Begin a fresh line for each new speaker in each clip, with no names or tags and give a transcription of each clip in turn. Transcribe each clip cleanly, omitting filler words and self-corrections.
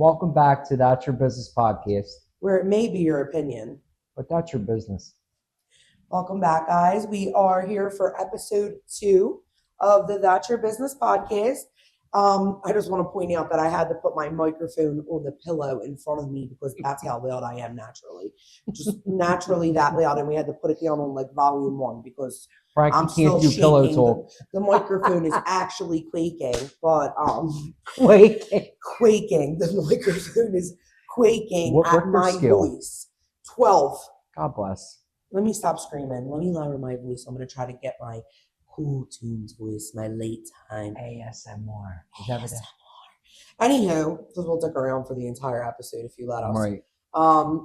Welcome back to That's Your Business podcast,
where it may be your opinion.
but that's your business.
Welcome back, guys. We are here for episode 2 of the That's Your Business podcast. I just want to point out that I had to put my microphone on the pillow in front of me because that's how loud I am naturally. Just naturally that loud, and we had to put it down on like volume 1 because
Frankie
I'm
can't
still
do pillow
shaking.
talk.
The microphone is actually quaking, but
quaking.
The microphone is quaking
What
at my
skill?
voice. 12.
God bless.
Let me stop screaming. Let me lower my voice. I'm going to try to get my cool tunes voice, my late time
ASMR.
ASMR. Anywho, because we'll stick around for the entire episode if you let us.
Right.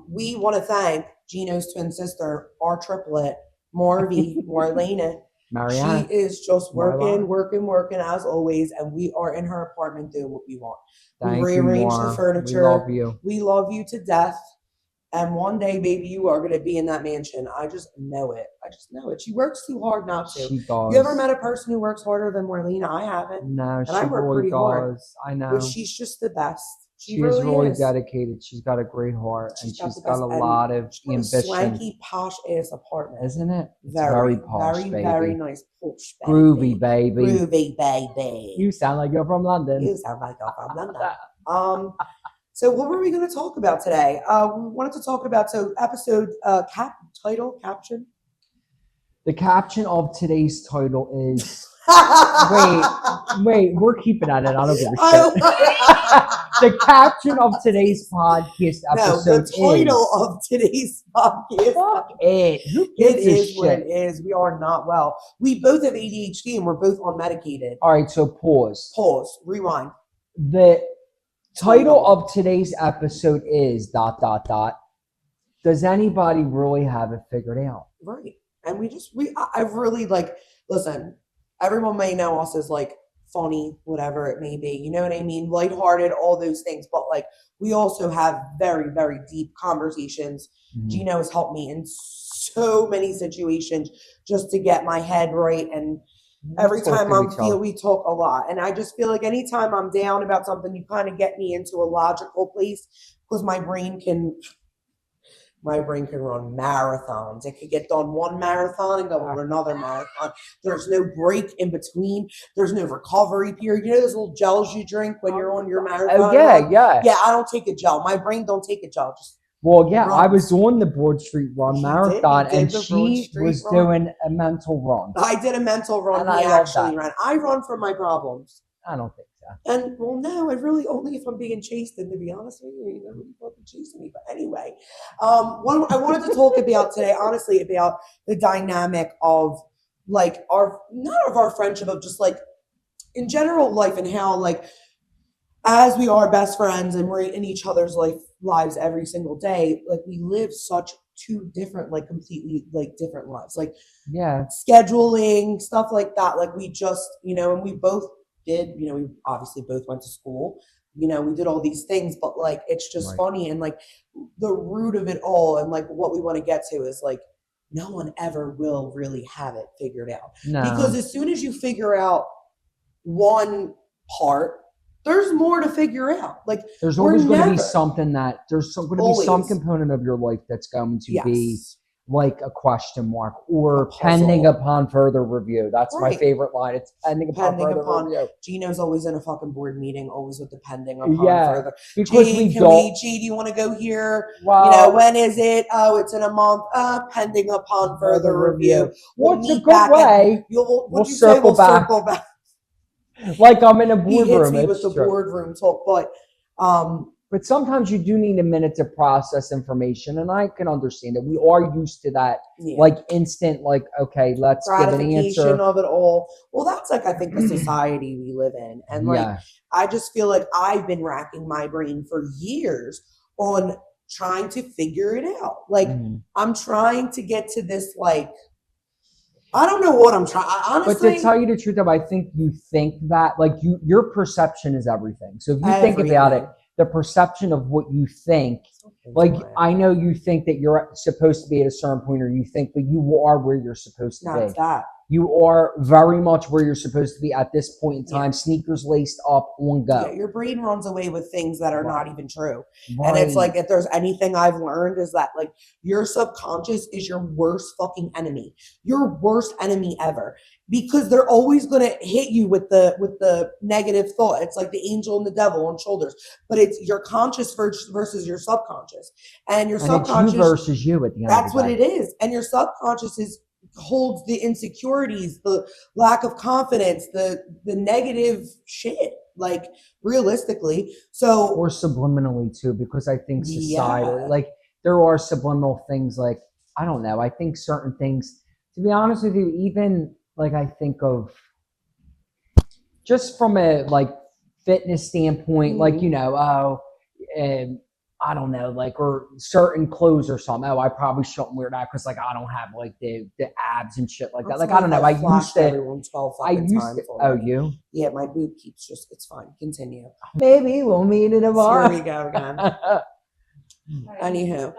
We want to thank Geno's twin sister, our triplet, Marlena.
Mariana.
She is just working as always, and we are in her apartment doing what we want.
Thank
we rearranged the furniture.
We love you.
We love you to death. And one day, baby, you are going to be in that mansion. I just know it. She works too hard not to.
She does.
You ever met a person who works harder than Marlena? I haven't.
No,
she really does.
Hard. I know.
But she's just the best.
She is really dedicated. She's got a great heart, and she's got a lot of ambition.
A swanky, posh ass apartment,
isn't it? It's very posh, baby.
Very nice, posh, baby.
Groovy, baby.
Groovy, baby.
You sound like you're from London.
So what were we going to talk about today? We wanted to talk about episode caption.
The caption of today's title is. Wait, we're keeping at it. I don't give a shit. The caption of today's podcast episode
the title of today's podcast.
Fuck it. Who gives a shit?
What it is. We are not well. We both have ADHD and we're both unmedicated.
All right, so pause.
Rewind.
The title of today's episode is ... Does anybody really have it figured out?
Right. And I've really listen, everyone may know us as funny, whatever it may be. You know what I mean? Lighthearted, all those things. But we also have very, very deep conversations. Mm-hmm. Geno has helped me in so many situations just to get my head right. And every time we talk a lot. And I just feel like anytime I'm down about something, you kind of get me into a logical place because my brain can run marathons. It could get done one marathon and go on another marathon. There's no break in between. There's no recovery period. You know those little gels you drink when you're on your marathon?
Oh, yeah.
Yeah, I don't take a gel. My brain don't take a gel.
I was on the Broad Street Run marathon, and she was doing a mental run.
I did a mental run. He actually ran. I run from my problems.
I don't think so.
And no, I really only if I'm being chased. And to be honest with you, never really fucking chasing me. But anyway, what I wanted to talk about today, honestly, about the dynamic of not of our friendship, of just in general life, and how as we are best friends and we're in each other's lives every single day, we live such two different, completely different lives. Scheduling, stuff like that. We just, and we both did, we obviously both went to school, we did all these things, but it's just funny. And the root of it all and what we want to get to is no one ever will really have it figured out. No. Because as soon as you figure out one part, there's more to figure out.
There's always going to be something there's going to be some component of your life that's going to be a question mark or pending upon further review. That's my favorite line. It's pending upon further review.
Geno's always in a fucking board meeting, always with the pending upon further.
Because
G, do you want to go here? Well, when is it? Oh, it's in a month. Pending upon further review.
What's a good way? We'll circle back. I'm in a boardroom.
He hits me with the boardroom talk,
but sometimes you do need a minute to process information, and I can understand it. We are used to that, instant, okay, let's get an answer
of it all. Well, that's I think the society we live in, and I just feel like I've been racking my brain for years on trying to figure it out. I'm trying to get to this I don't know what I'm trying. Honestly,
but to tell you the truth, I think you think that your perception is everything. So if you think about it, the perception of what you think, I know you think that you're supposed to be at a certain point, or you think, but you are where you're supposed to be.
It's that.
You are very much where you're supposed to be at this point in time.
Yeah.
Sneakers laced up, on go.
Yeah, your brain runs away with things that are not even true.
Right.
And it's like, if there's anything I've learned is that like your subconscious is your worst fucking enemy. Your worst enemy ever. Because they're always gonna hit you with the negative thought. It's like the angel and the devil on shoulders. But it's your conscious versus your subconscious. And your subconscious
it's you versus you at the end.
That's what it is. And your subconscious holds the insecurities, the lack of confidence, the negative shit, like realistically. So
or subliminally too, because I think society, like there are subliminal things, like I don't know. I think certain things, to be honest with you, even like I think of just from a like fitness standpoint, like, you know, and I don't know, like, or certain clothes or something. Oh, I probably shouldn't wear that because, like, I don't have like the abs and shit like that. Like, I don't know. I used to. Oh, you?
Yeah, my boob keeps it's fine. Continue.
Maybe we'll meet in a bar.
Here we go again. Anywho,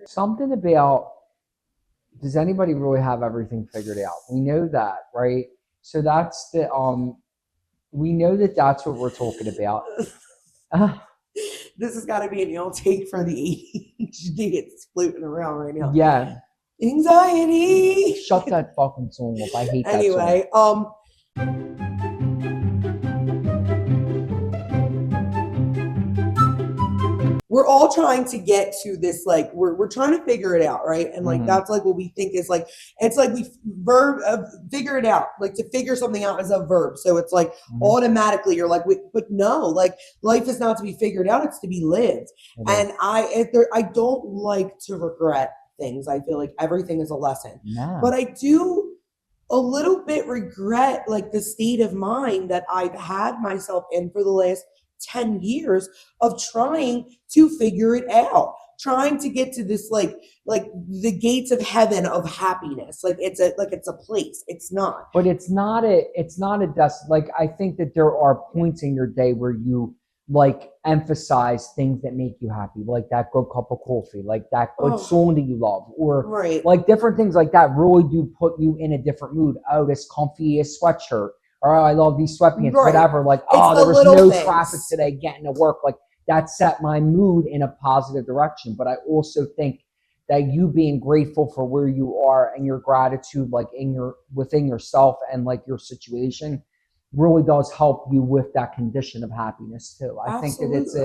something about. Does anybody really have everything figured out? We know that, right? So that's the we know that that's what we're talking about.
This has got to be an ill take for the ADHD. It's floating around right now.
Yeah.
Anxiety.
Shut that fucking song up. I hate that
anyway,
song.
We're all trying to get to this, like, we're trying to figure it out, right? And like, that's like what we think is like, it's like we figure it out, like to figure something out is a verb. So it's like automatically you're like, but no, like life is not to be figured out. It's to be lived. And I don't like to regret things. I feel like everything is a lesson, but I do a little bit regret like the state of mind that I've had myself in for the last 10 years of trying to figure it out, trying to get to this like the gates of heaven of happiness. Like it's a place. It's not.
But it's not a like I think that there are points in your day where you like emphasize things that make you happy, like that good cup of coffee, like that good song that you love, or like different things like that really do put you in a different mood. Oh, this comfiest sweatshirt. Or I love these sweatpants, whatever. Like, there was no traffic today getting to work. Like that set my mood in a positive direction. But I also think that you being grateful for where you are and your gratitude, like within yourself and like your situation, really does help you with that condition of happiness too. I think that it's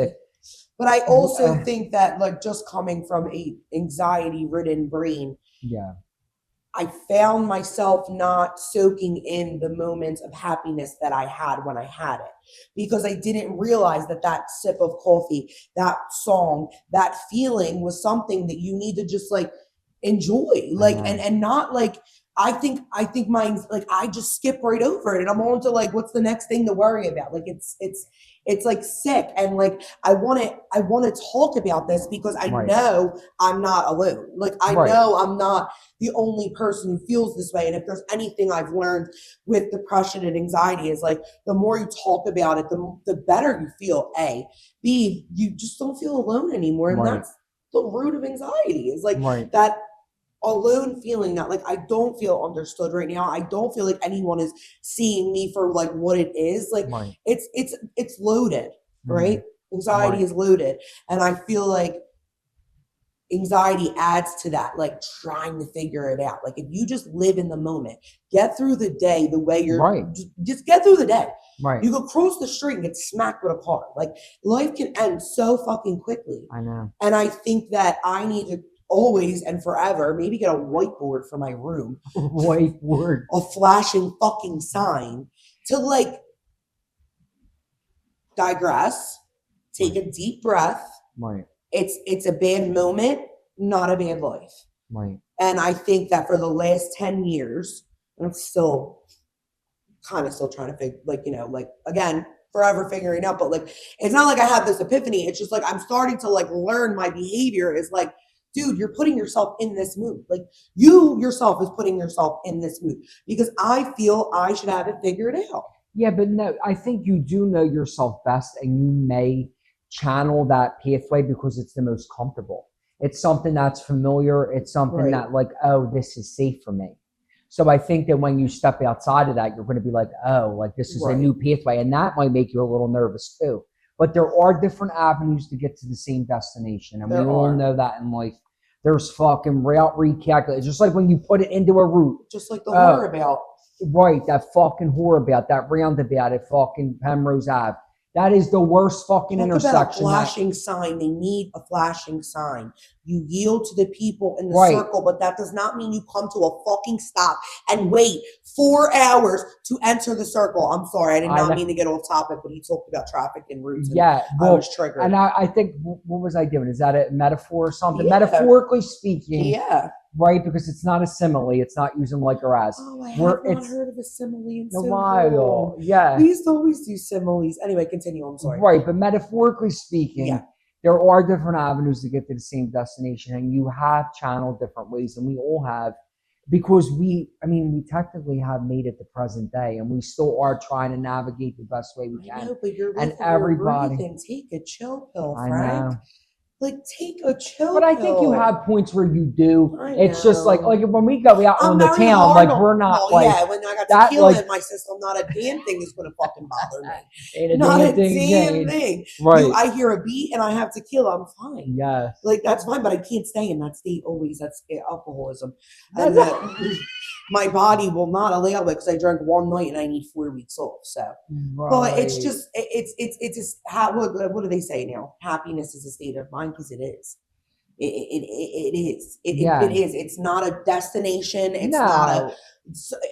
but I also think that like just coming from a anxiety-ridden brain, I found myself not soaking in the moments of happiness that I had when I had it, because I didn't realize that sip of coffee, that song, that feeling was something that you need to just like enjoy, like, and not like, I think mine's like, I just skip right over it and I'm on to like, what's the next thing to worry about? Like it's like sick. And like, I want to talk about this because I know I'm not alone. Like I know I'm not the only person who feels this way. And if there's anything I've learned with depression and anxiety is like, the more you talk about it, the better you feel. A, B, you just don't feel alone anymore. And that's the root of anxiety, is like that alone feeling, that like I don't feel understood right now. I don't feel like anyone is seeing me for like what it is. Like it's loaded, right? Anxiety is loaded. And I feel like anxiety adds to that, like trying to figure it out. Like if you just live in the moment, get through the day the way you're just get through the day. You go cross the street and get smacked with a car. Like life can end so fucking quickly.
I know.
And I think that I need to always and forever maybe get a whiteboard for my room. A flashing fucking sign to like digress, take a deep breath. It's a bad moment, not a bad life. And I think that for the last 10 years, I'm still kind of still trying to figure, like, you know, like again, forever figuring out, but like, it's not like I have this epiphany. It's just like, I'm starting to like learn my behavior is like, dude, you're putting yourself in this mood. Like you yourself is putting yourself in this mood because I feel I should have it figured out.
Yeah, but no, I think you do know yourself best and you may channel that pathway because it's the most comfortable. It's something that's familiar. It's something that like, oh, this is safe for me. So I think that when you step outside of that, you're going to be like, oh, like this is a new pathway. And that might make you a little nervous too. But there are different avenues to get to the same destination. And we all know that in life. There's fucking route recalculators. Just like when you put it into a route.
Just like the horror about.
Right, that fucking horror about, that roundabout at fucking Penrose Ave. That is the worst fucking intersection.
About a flashing sign. They need a flashing sign. You yield to the people in the circle, but that does not mean you come to a fucking stop and wait 4 hours to enter the circle. I'm sorry, I did not mean to get off topic, but he talked about traffic and routes. And I was triggered.
And I think, what was I doing? Is that a metaphor or something? Yeah. Metaphorically speaking.
Yeah.
Right, because it's not a simile. It's not using like or as.
Oh, I have not heard of a simile in so long.
Yeah.
We used to always do similes. Anyway, continue. I'm sorry.
Right, but metaphorically speaking, there are different avenues to get to the same destination, and you have channeled different ways, and we all have, because we technically have made it the present day, and we still are trying to navigate the best way we can.
I know, but you're
and everybody
breathing. Take a chill pill, Frank.
I know.
Like, take a chill
But I think you have points where you do. It's just like when we go out on the town, like we're not
when I got tequila in my system, not a damn thing is going to fucking bother me. Not a damn thing.
Right.
I hear a beat and I have tequila, I'm fine.
Yeah.
Like, that's fine, but I can't stay in that state always. That's alcoholism. And my body will not allow it because I drank one night and I need 4 weeks off. So, but it's just, it's just how, what do they say now? Happiness is a state of mind, because it is. It is. It is. It's not a destination. It's not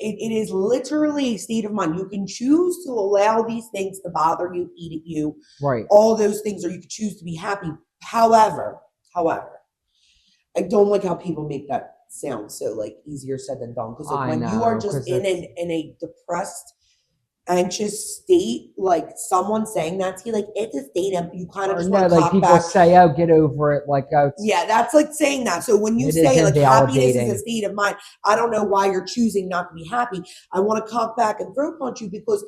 it is literally a state of mind. You can choose to allow these things to bother you, eat at you,
right?
All those things, or you could choose to be happy. However, I don't like how people make that sound so like easier said than done. Because like, when you are just in a depressed, anxious state, like someone saying that to you, like it's a state of, you kind of just want to
like people say, oh, get over it. Like,
that's like saying that. So when you say like happiness is a state of mind, I don't know why you're choosing not to be happy. I want to cock back and throat punch you, because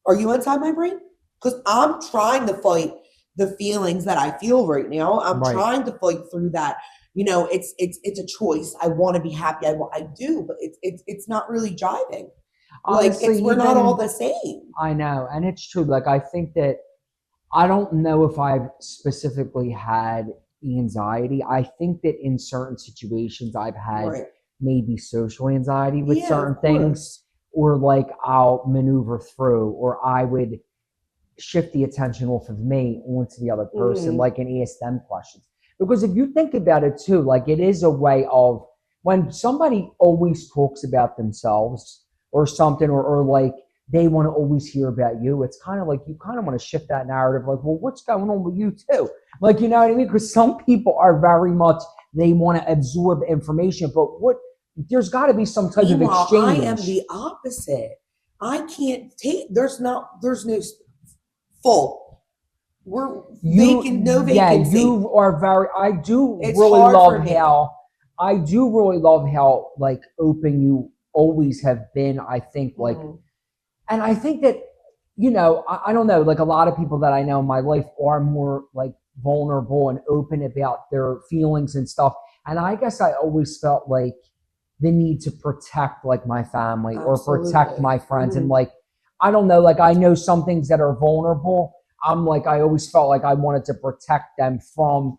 are you inside my brain? Because I'm trying to fight the feelings that I feel right now. I'm trying to fight through that. You know, it's a choice. I want to be happy. I do, but it's not really jiving. Honestly, like we're not all the same.
I know, and it's true. Like I think that I don't know if I've specifically had anxiety. I think that in certain situations I've had maybe social anxiety with certain things, or like I'll maneuver through, or I would shift the attention off of me onto the other person, like and ask them questions. Because if you think about it too, like it is a way of, when somebody always talks about themselves or something, or like they want to always hear about you, it's kind of like you kind of want to shift that narrative, like, well, what's going on with you too? Like, you know what I mean? Because some people are very much, they want to absorb information, but there's got to be some type of exchange.
I am the opposite. I can't take, there's no full. We're vacant, no vacancy.
Yeah, you are very, I do really love how like open you always have been, I think, like, and I think that, you know, I don't know, like a lot of people that I know in my life are more like vulnerable and open about their feelings and stuff. And I guess I always felt like the need to protect like my family or protect my friends. And like, I don't know, like I know some things that are vulnerable. I'm like, I always felt like I wanted to protect them from,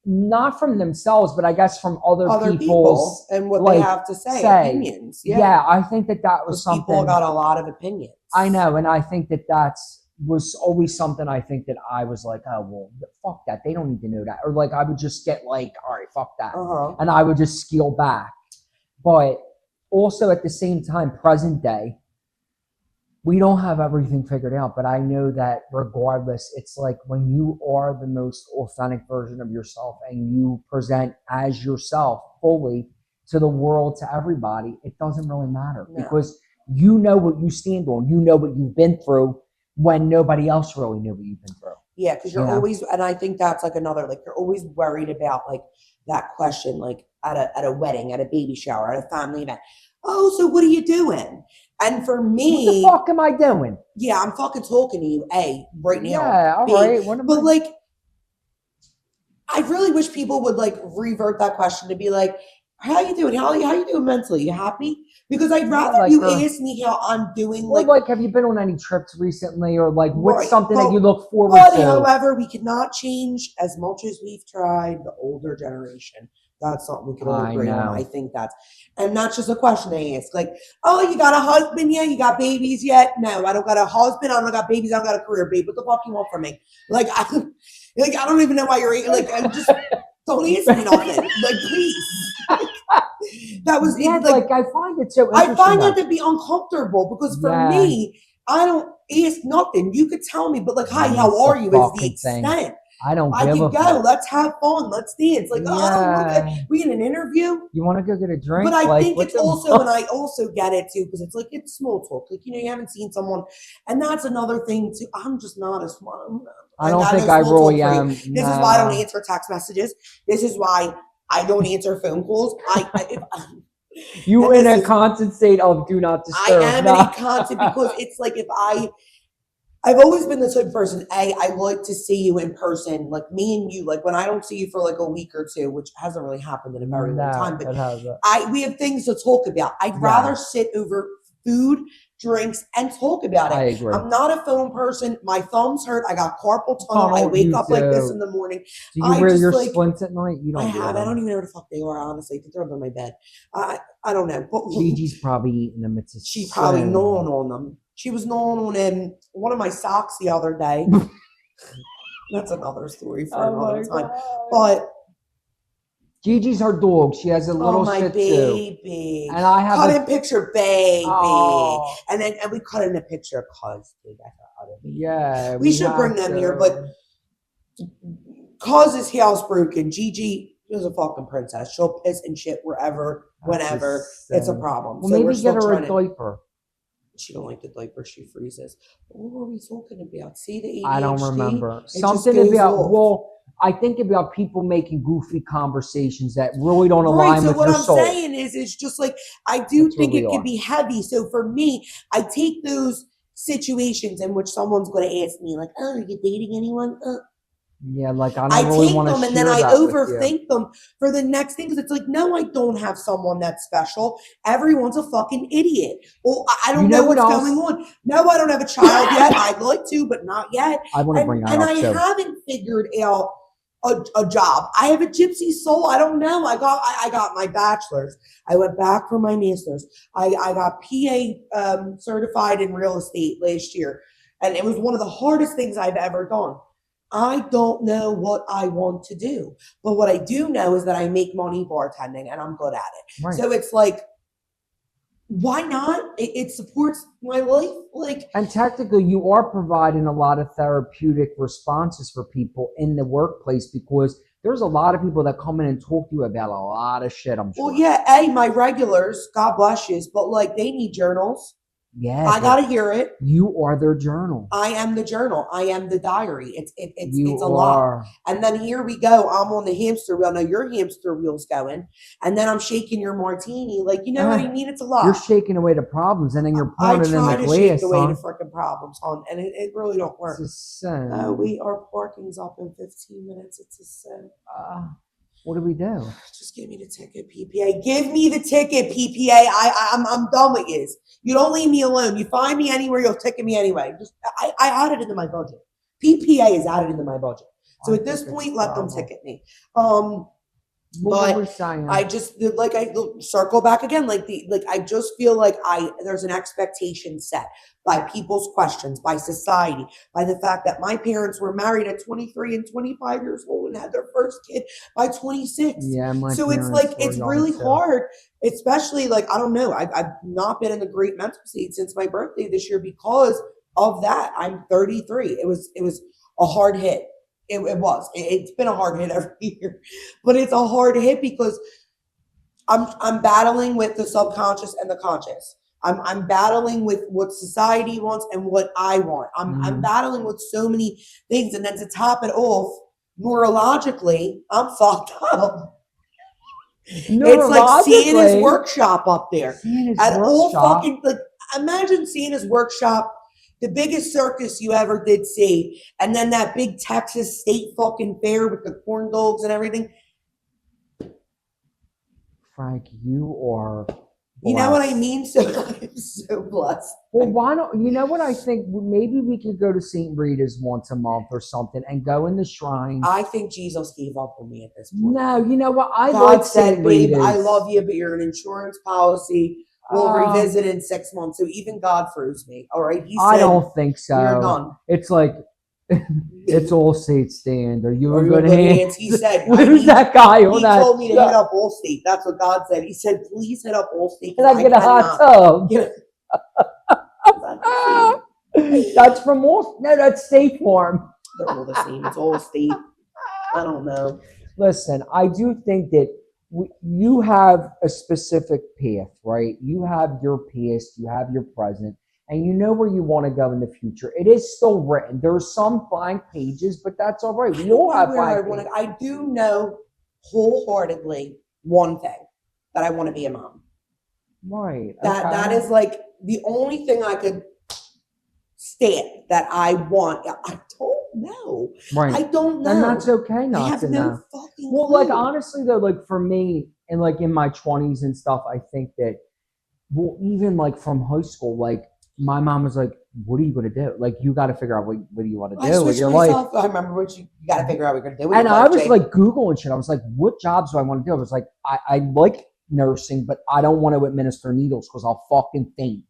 not from themselves, but I guess from other people's
and what they have to say. Opinions.
Yeah, I think that was something.
People got a lot of opinions.
I know, and I think that was always something I think that I was like, oh, well, fuck that. They don't need to know that. Or like, I would just get like, all right, fuck that. And I would just scale back. But also at the same time, present day, we don't have everything figured out, but I know that regardless, it's like when you are the most authentic version of yourself and you present as yourself fully to the world, to everybody, it doesn't really matter because you know what you stand on. You know what you've been through when nobody else really knew what you've been through.
Yeah, because you're always, and I think that's like another, like you're always worried about like that question, like at a wedding, at a baby shower, at a family event. Oh, so what are you doing? And for me,
what the fuck am I doing?
Yeah, I'm fucking talking to you, right now.
Yeah, all right.
But like, I really wish people would like revert that question to be like, how you doing? How you doing mentally? You happy? Because I'd rather
like
you ask me how I'm doing.
Or like, have you been on any trips recently, or like, what's
Right,
something that you look forward
but
to?
however, we cannot change as much as we've tried the older generation. That's something we can all agree on. I think and that's just a question they ask. Like, oh, you got a husband yet? You got babies yet? No, I don't got a husband. I don't got babies. I don't got a career, babe. What the fuck you want from me? Like, I don't even know why you're like. I just don't ask me nothing. Like, please. That was
like I find it so.
I find that to be uncomfortable because for me, I don't ask nothing. You could tell me, but like, hi, how are you? Is the extent.
I don't
I
give
can
a
go.
fuck.
Let's have fun. Let's dance. Like, we in an interview.
You want to go get a drink?
But I think it's also, and I also get it too, because it's like it's small talk. Like, you haven't seen someone, and that's another thing too. I'm just not a smart.
I don't think I really am.
This is why I don't answer text messages. This is why I don't answer phone calls. You in a
constant state of do not disturb.
I am in a constant because it's like if I've always been the type of person, I like to see you in person, like me and you, like when I don't see you for like a week or two, which hasn't really happened in a very long time, but we have things to talk about. I'd rather sit over food, drinks, and talk about it.
I agree.
I'm not a phone person. My thumbs hurt. I got carpal tunnel. I wake up like this in the morning.
Do you wear your splints at night? You don't.
I don't even know where the fuck they are, honestly. I think they're under my bed. I don't know. But
Gigi's probably eating them.
She probably gnawing on them. She was gnawing on one of my socks the other day. That's another story for another time. But
Gigi's her dog. She has a little Shih Tzu.
Baby.
And I have
cut in picture, baby.
Oh.
And we cut in a picture of Cuz.
Yeah.
We should bring them here, but Cuz is housebroken. Gigi is a fucking princess. She'll piss and shit wherever, whenever. It's a problem.
Well, so maybe get her a diaper.
She don't like the diaper. She freezes. What were we talking about? See the ADHD?
I don't remember. Something about, I think about people making goofy conversations that really don't align with your soul.
What I'm saying is, it's just like, I do think it could be heavy. So for me, I take those situations in which someone's going to ask me, like, oh, are you dating anyone?
Yeah, like I don't really want to share that.
And then I overthink them for the next thing because it's like, no, I don't have someone that's special. Everyone's a fucking idiot. Well, I don't know what's going on. No, I don't have a child yet. I'd like to, but not yet.
I want to bring that up.
And I haven't figured out a job. I have a gypsy soul. I don't know. I got my bachelor's. I went back for my master's. I got PA certified in real estate last year, and it was one of the hardest things I've ever done. I don't know what I want to do, but what I do know is that I make money bartending and I'm good at it. Right. So it's like, why not? It supports my life.
And technically you are providing a lot of therapeutic responses for people in the workplace, because there's a lot of people that come in and talk to you about a lot of shit, I'm sure.
Well, yeah, my regulars, God bless you, but they need journals.
Yeah,
I gotta hear it.
You are their journal.
I am the journal. I am the diary. It's a lot. And then here we go. I'm on the hamster wheel. No, your hamster wheel's going. And then I'm shaking your martini. Like, you know what I mean? It's a lot.
You're shaking away the problems, and then you're pouring it in the glass. I try to shake
away the freaking problems, and it really don't work.
It's a sin.
Our parking's up in 15 minutes. It's a sin.
What do we do?
Just give me the ticket, PPA. Give me the ticket, PPA. I'm done with you. You don't leave me alone. You find me anywhere, you'll ticket me anyway. I added into my budget. PPA is added into my budget. So at this point, let them ticket me. But I just I circle back again. I just feel like there's an expectation set by people's questions, by society, by the fact that my parents were married at 23 and 25 years old and had their first kid by 26.
Yeah,
so it's like it's really hard, especially I don't know. I've not been in a great mental state since my birthday this year because of that. I'm 33. It was a hard hit. It was. It's been a hard hit every year, but it's a hard hit because I'm battling with the subconscious and the conscious. I'm battling with what society wants and what I want. I'm battling with so many things, and then to top it off, neurologically, I'm fucked up. It's like seeing his workshop up there at all fucking imagine seeing his workshop. The biggest circus you ever did see, and then that big Texas state fucking fair with the corn dogs and everything.
Frank, you are blessed.
You know what I mean? So I'm so blessed.
Well, why don't you know what I think? Maybe we could go to St. Rita's once a month or something and go in the shrine.
I think Jesus gave up on me at this point.
No, you know what? I
God
like
said,
St.
babe,
Rita's.
I love you, but you're an insurance policy. We'll revisit in 6 months. So even God froze me. All right. He said,
I don't think so.
You're done.
It's like it's all state stand. Are you
Are
in
you
good
in good
hands?
hands? He said,
Who's that guy on
He
that?
told me to hit up Allstate. That's what God said. He said, please hit up Allstate.
Can I get a hot tub? That's from all. No, that's State Farm.
They're all the same. It's Allstate. I don't know.
Listen, I do think that you have a specific path, right? You have your past, you have your present, and you know where you want to go in the future. It is still written. There's some blank pages, but that's all right. We all have blank pages.
I do know wholeheartedly one thing, that I want to be a mom.
Right.
That is like the only thing I could stand that I want. I don't know.
Right.
I don't know.
And that's okay not
I have
to
no
know.
fucking
Well,
clue.
like honestly though, like for me and like in my 20s and stuff, I think that even like from high school, like my mom was like, what are you going to do? Like, you got to figure out what do you want to do with your life.
I remember what you got to figure out what you're going to do with
and
your
I
life,
was
Jake.
like Googling shit. I was like, what jobs do I want to do? I was like, I like nursing, but I don't want to administer needles because I'll fucking faint.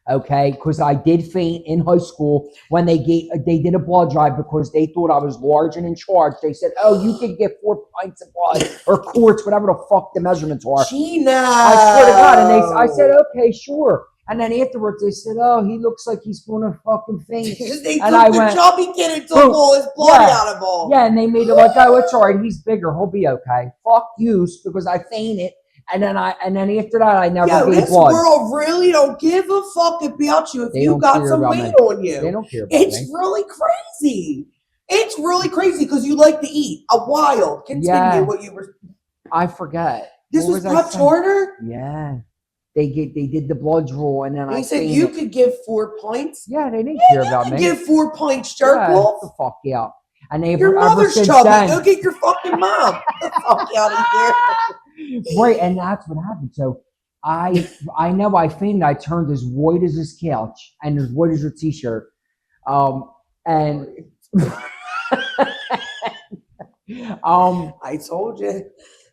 Okay, because I did faint in high school when they did a blood drive because they thought I was large and in charge. They said, "Oh, you can get 4 pints of blood or quarts, whatever the fuck the measurements are."
Gina,
I swear to God, and I said, "Okay, sure." And then afterwards, they said, "Oh, he looks like he's going to fucking faint."
They
and
took
I
the
went,
chubby kid and took all his blood out of him.
Yeah, and they made it like, "Oh, it's all right. He's bigger. He'll be okay." Fuck you, because I fainted. And then after that, I never gave blood.
This world really don't give a fuck about you if you got some weight on you.
They don't care about
It's really crazy. It's really crazy because you like to eat. A wild. Continue what you were.
I forget.
This was Pep Charter?
Yeah. They did the blood draw, and then
they said you could give 4 pints.
Yeah, they didn't care about me.
Give 4 pints, jerk off.
The fuck out. And
your mother's chubby. Go get your fucking mom. The fuck out of here.
Right, and that's what happened. So I know I fainted. I turned as white as this couch and as white as your t-shirt. And
I told you.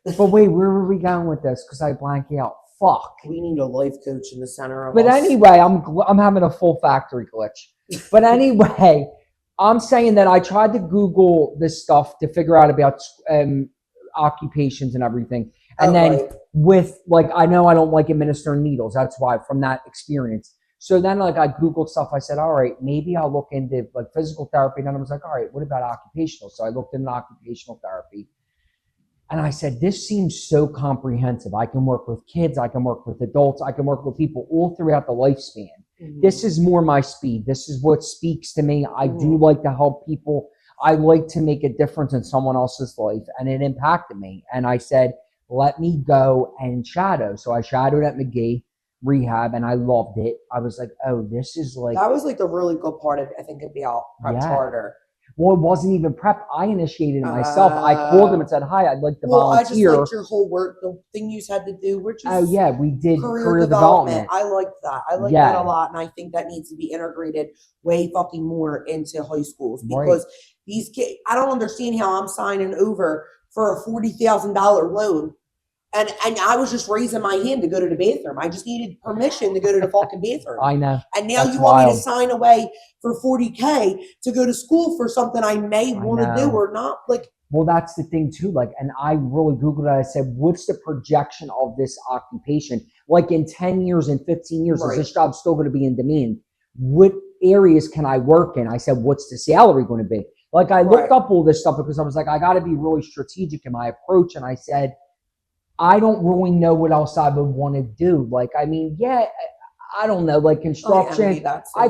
But wait, where were we going with this? Because I blanked out. Fuck.
We need a life coach in the center of
But
us.
anyway, I'm having a full factory glitch. But anyway, I'm saying that I tried to Google this stuff to figure out about occupations and everything. And then with like, I know I don't like administering needles. That's why from that experience. So then like I Googled stuff. I said, all right, maybe I'll look into like physical therapy. And then I was like, all right, what about occupational? So I looked into occupational therapy. And I said, this seems so comprehensive. I can work with kids. I can work with adults. I can work with people all throughout the lifespan. Mm-hmm. This is more my speed. This is what speaks to me. I do like to help people. I like to make a difference in someone else's life. And it impacted me. And I said, let me go and shadow. So I shadowed at McGee Rehab and I loved it. I was like, oh, this is like.
That was like the really good part of, I think, about Prep Charter.
Well, it wasn't even prep. I initiated it myself. I called them and said, hi, I'd like to volunteer.
I just liked your whole work, the thing you had to do. Which is
we did career development.
I liked that. I liked that a lot. And I think that needs to be integrated way fucking more into high schools because these kids, I don't understand how I'm signing over for a $40,000 loan. And I was just raising my hand to go to the bathroom. I just needed permission to go to the fucking bathroom.
I know.
And now you want me to sign away for $40K to go to school for something I may want to do or not. Like,
well, that's the thing too. Like, and I really Googled it. I said, what's the projection of this occupation? Like in 10 years and 15 years, is this job still going to be in demand? What areas can I work in? I said, what's the salary going to be? Like I looked up all this stuff because I was like, I got to be really strategic in my approach. And I said, I don't really know what else I would want to do. Like, I mean, I don't know, like construction. I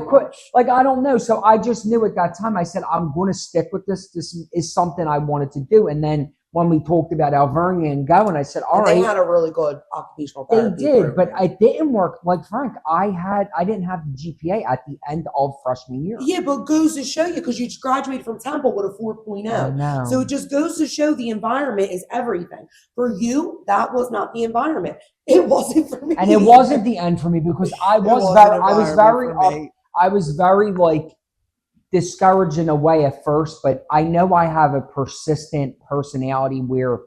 don't know. So I just knew at that time, I said, I'm going to stick with this. This is something I wanted to do. And then when we talked about Alvernia and going, I said, all right.
They had a really good occupational therapy.
They did, but it didn't work. Like Frank, I didn't have the GPA at the end of freshman year.
Yeah, but it goes to show you, because you graduated from Temple with a 4.0.
I know.
So it just goes to show the environment is everything. For you, that was not the environment. It wasn't for me.
And it wasn't the end for me, because I was very like discouraged in a way at first, but I know I have a persistent personality where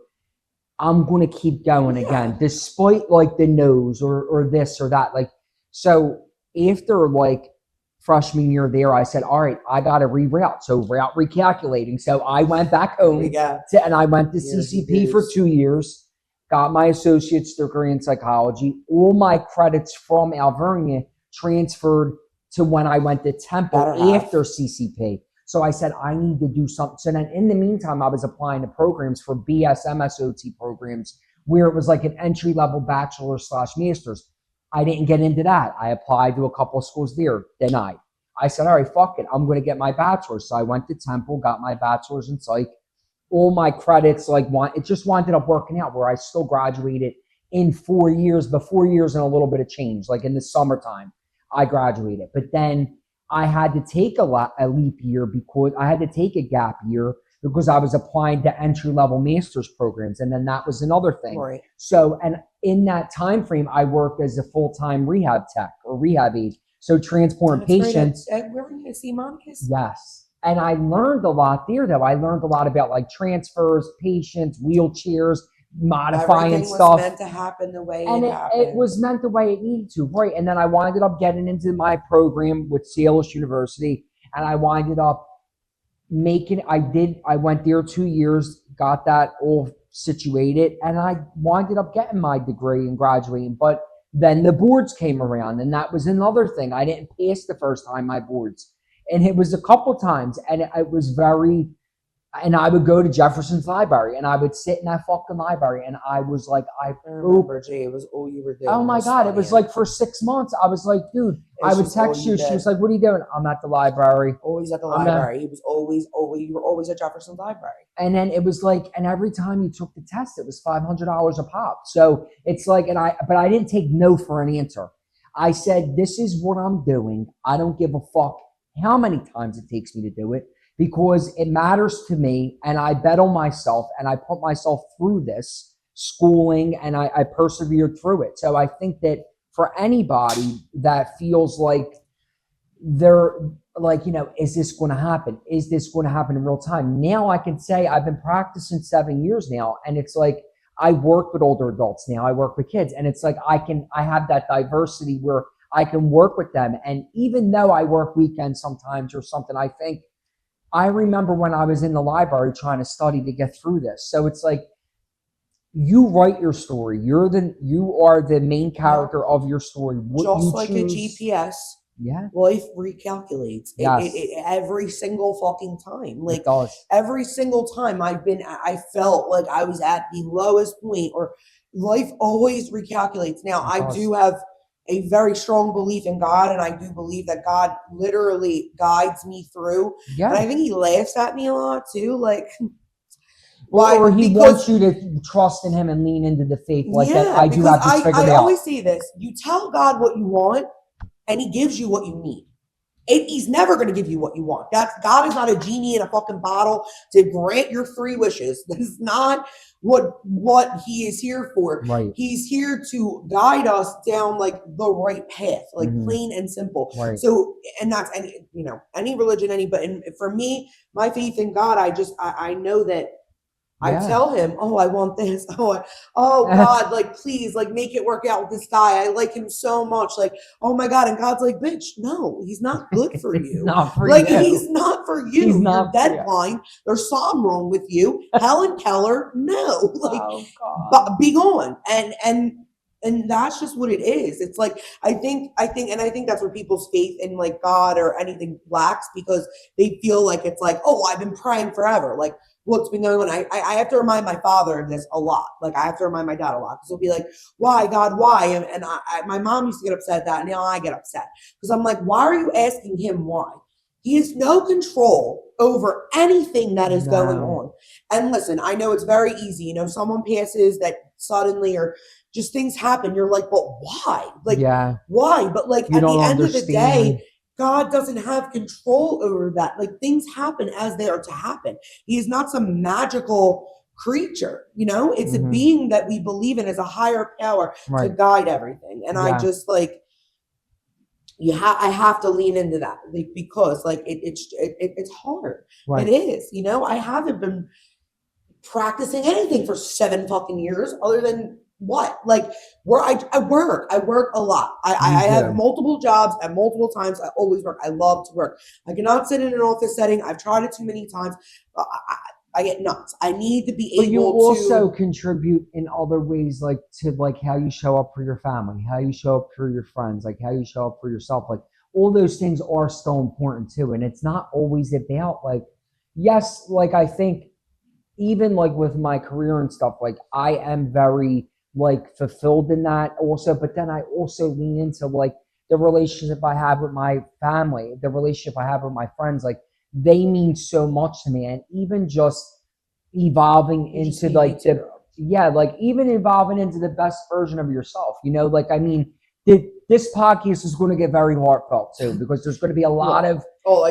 I'm going to keep going again, despite like the no's or this or that. Like, so after like freshman year there, I said, all right, I got to reroute. So route recalculating. So I went back home and I went to CCP for 2 years, got my associate's degree in psychology. All my credits from Alvernia transferred to when I went to Temple after CCP. So I said, I need to do something. So then in the meantime, I was applying to programs for BS, MSOT programs where it was like an entry-level bachelor/master's. I didn't get into that. I applied to a couple of schools there, denied. I said, all right, fuck it. I'm going to get my bachelor's. So I went to Temple, got my bachelor's in psych. All my credits, it just wound up working out where I still graduated in 4 years, but 4 years and a little bit of change. Like in the summertime, I graduated. But then I had to take a leap year because I had to take a gap year because I was applying to entry-level master's programs. And then that was another thing.
Right.
So, and in that time frame, I worked as a full-time rehab tech or rehab aide. So transporting patients.
We're going to see Monica's.
Yes. And I learned a lot there, though. I learned a lot about like transfers, patients, wheelchairs, modifying
Everything
stuff.
was meant to happen the way
and
it happened.
It was meant the way it needed to, right? And then I winded up getting into my program with Salish University, and I winded up I went there 2 years, got that all situated, and I winded up getting my degree and graduating. But then the boards came around, and that was another thing. I didn't pass the first time my boards, and it was a couple times, and it was very. And I would go to Jefferson's library, and I would sit in that fucking library, and I was like, I
remember, Jay, it was all you were doing.
Oh my God, it was like for 6 months. I was like, dude, I would text you. She was like, what are you doing? I'm at the library.
Always at the library. He was always, you were always at Jefferson's library.
And then it was like, and every time you took the test, it was $500 a pop. So it's like, but I didn't take no for an answer. I said, this is what I'm doing. I don't give a fuck how many times it takes me to do it, because it matters to me, and I bet on myself, and I put myself through this schooling, and I persevered through it. So I think that for anybody that feels like they're like, is this going to happen? Is this going to happen in real time? Now I can say I've been practicing 7 years now, and it's like I work with older adults now. I work with kids, and it's like I have that diversity where I can work with them. And even though I work weekends sometimes or something, I remember when I was in the library trying to study to get through this. So it's like, you write your story. You are the main character of your story. What
just like a GPS.
Yeah.
Life recalculates.
Yes.
Every single fucking time. Like
it does.
Every single time I felt like I was at the lowest point, or life always recalculates. Now I do have a very strong belief in God, and I do believe that God literally guides me through. Yeah. And I think he laughs at me a lot too. Like,
or he wants you to trust in him and lean into the faith that I do have to figure it out.
I always say this. You tell God what you want, and he gives you what you need. He's never going to give you what you want. God is not a genie in a fucking bottle to grant your 3 wishes. That is not what he is here for.
Right.
He's here to guide us down like the right path, like plain and simple.
Right.
So, and that's any religion, but for me, my faith in God, I know that I tell him, oh, I want this. Oh God, like, please, like, make it work out with this guy. I like him so much. Like, oh my God. And God's like, bitch, no, he's not good for you.
Not for
like,
you.
He's not for you.
He's not
You're dead blind. There's something wrong with you. Helen Keller, no. Like, be gone. And that's just what it is. It's like, I think that's where people's faith in like God or anything lacks, because they feel like it's like, oh, I've been praying forever. Like, what's been going on? I have to remind my father of this a lot. Like, I have to remind my dad a lot, because he'll be like, why, God, why? And my mom used to get upset at that, and now I get upset, because I'm like, why are you asking him why? He has no control over anything that is going on. And listen, I know it's very easy. You know, someone passes that suddenly or just things happen. You're like, but why? Like, why? But like at the end of the day, God doesn't have control over that. Like things happen as they are to happen. He is not some magical creature, you know? It's a being that we believe in as a higher power to guide everything. And I just like, I have to lean into that, like, because like it's hard. It is, you know. I haven't been practicing anything for 7 fucking years, other than what, like, where I work a lot. I have multiple jobs at multiple times. I always work. I love to work. I cannot sit in an office setting. I've tried it too many times. I get nuts. I need to be able to. But you
also contribute in other ways, like to like how you show up for your family, how you show up for your friends, like how you show up for yourself. Like all those things are still important too. And it's not always about like, yes, like I think even like with my career and stuff, like I am very like fulfilled in that also. But then I also lean into like the relationship I have with my family, the relationship I have with my friends, like they mean so much to me. And even just evolving into like like even evolving into the best version of yourself, you know, like, I mean, this podcast is going to get very heartfelt too, because there's going to be a lot of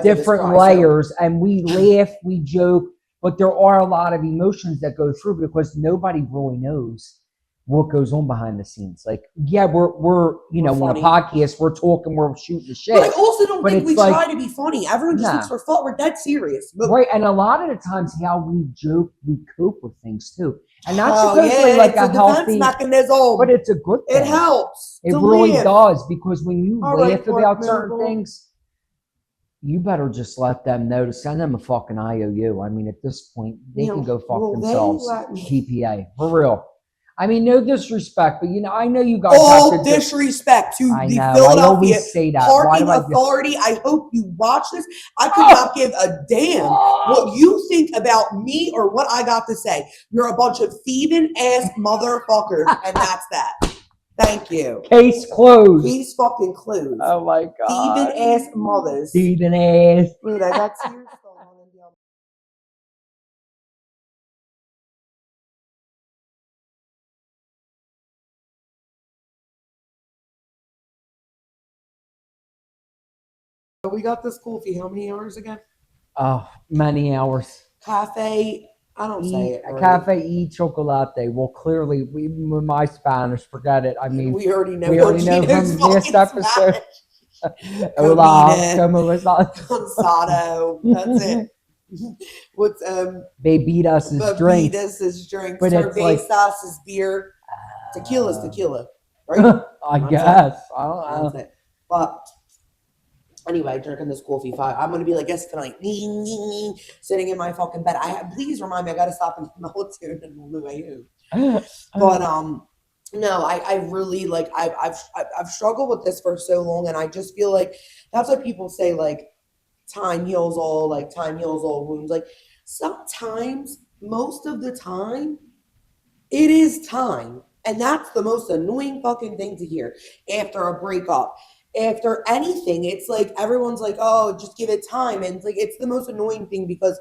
different layers, and we laugh, we joke, but there are a lot of emotions that go through because nobody really knows what goes on behind the scenes. Like, yeah, we're you know, on a podcast, we're talking, we're shooting the shit.
But I also don't think we try to be funny. Everyone just looks for fault. We're dead serious.
And a lot of the times how we joke, we cope with things too. And that's supposedly like a healthy
mechanism.
But it's a good thing.
It helps.
It really does, because when you laugh about certain things, you better just let them know to send them a fucking IOU. I mean, at this point, they can go fuck themselves. PPA. For real. I mean, no disrespect, but you know, I know you guys have to
disrespect to the Philadelphia Parking Authority. I hope you watch this. I could not give a damn what you think about me or what I got to say. You're a bunch of thieving ass motherfuckers, and that's that. Thank you.
Case closed.
Case fucking closed.
Oh my God.
Thieving ass mothers.
Thieving ass.
Dude, I got tears falling on them. We got this school fee. How many hours again?
Oh, many hours.
Cafe. I don't say it. Right.
Cafe y chocolate. Well, clearly, with my Spanish, forget it. I mean,
we already know
from this episode. Hola, ¿cómo estás?
Cansado. That's it. What's
bebidas is drink.
Bebidas is drink.
But
cervezas is beer. Tequila's tequila, right?
I guess.
That's it. But anyway, drinking this coffee. I'm gonna be like this tonight, sitting in my fucking bed. Please remind me. I gotta stop and melatonin and Lou. But no, I really like. I've struggled with this for so long, and I just feel like that's what people say. Like time heals all. Like time heals all wounds. Like sometimes, most of the time, it is time, and that's the most annoying fucking thing to hear after a breakup. After anything, it's like everyone's like, oh, just give it time. And it's like, it's the most annoying thing because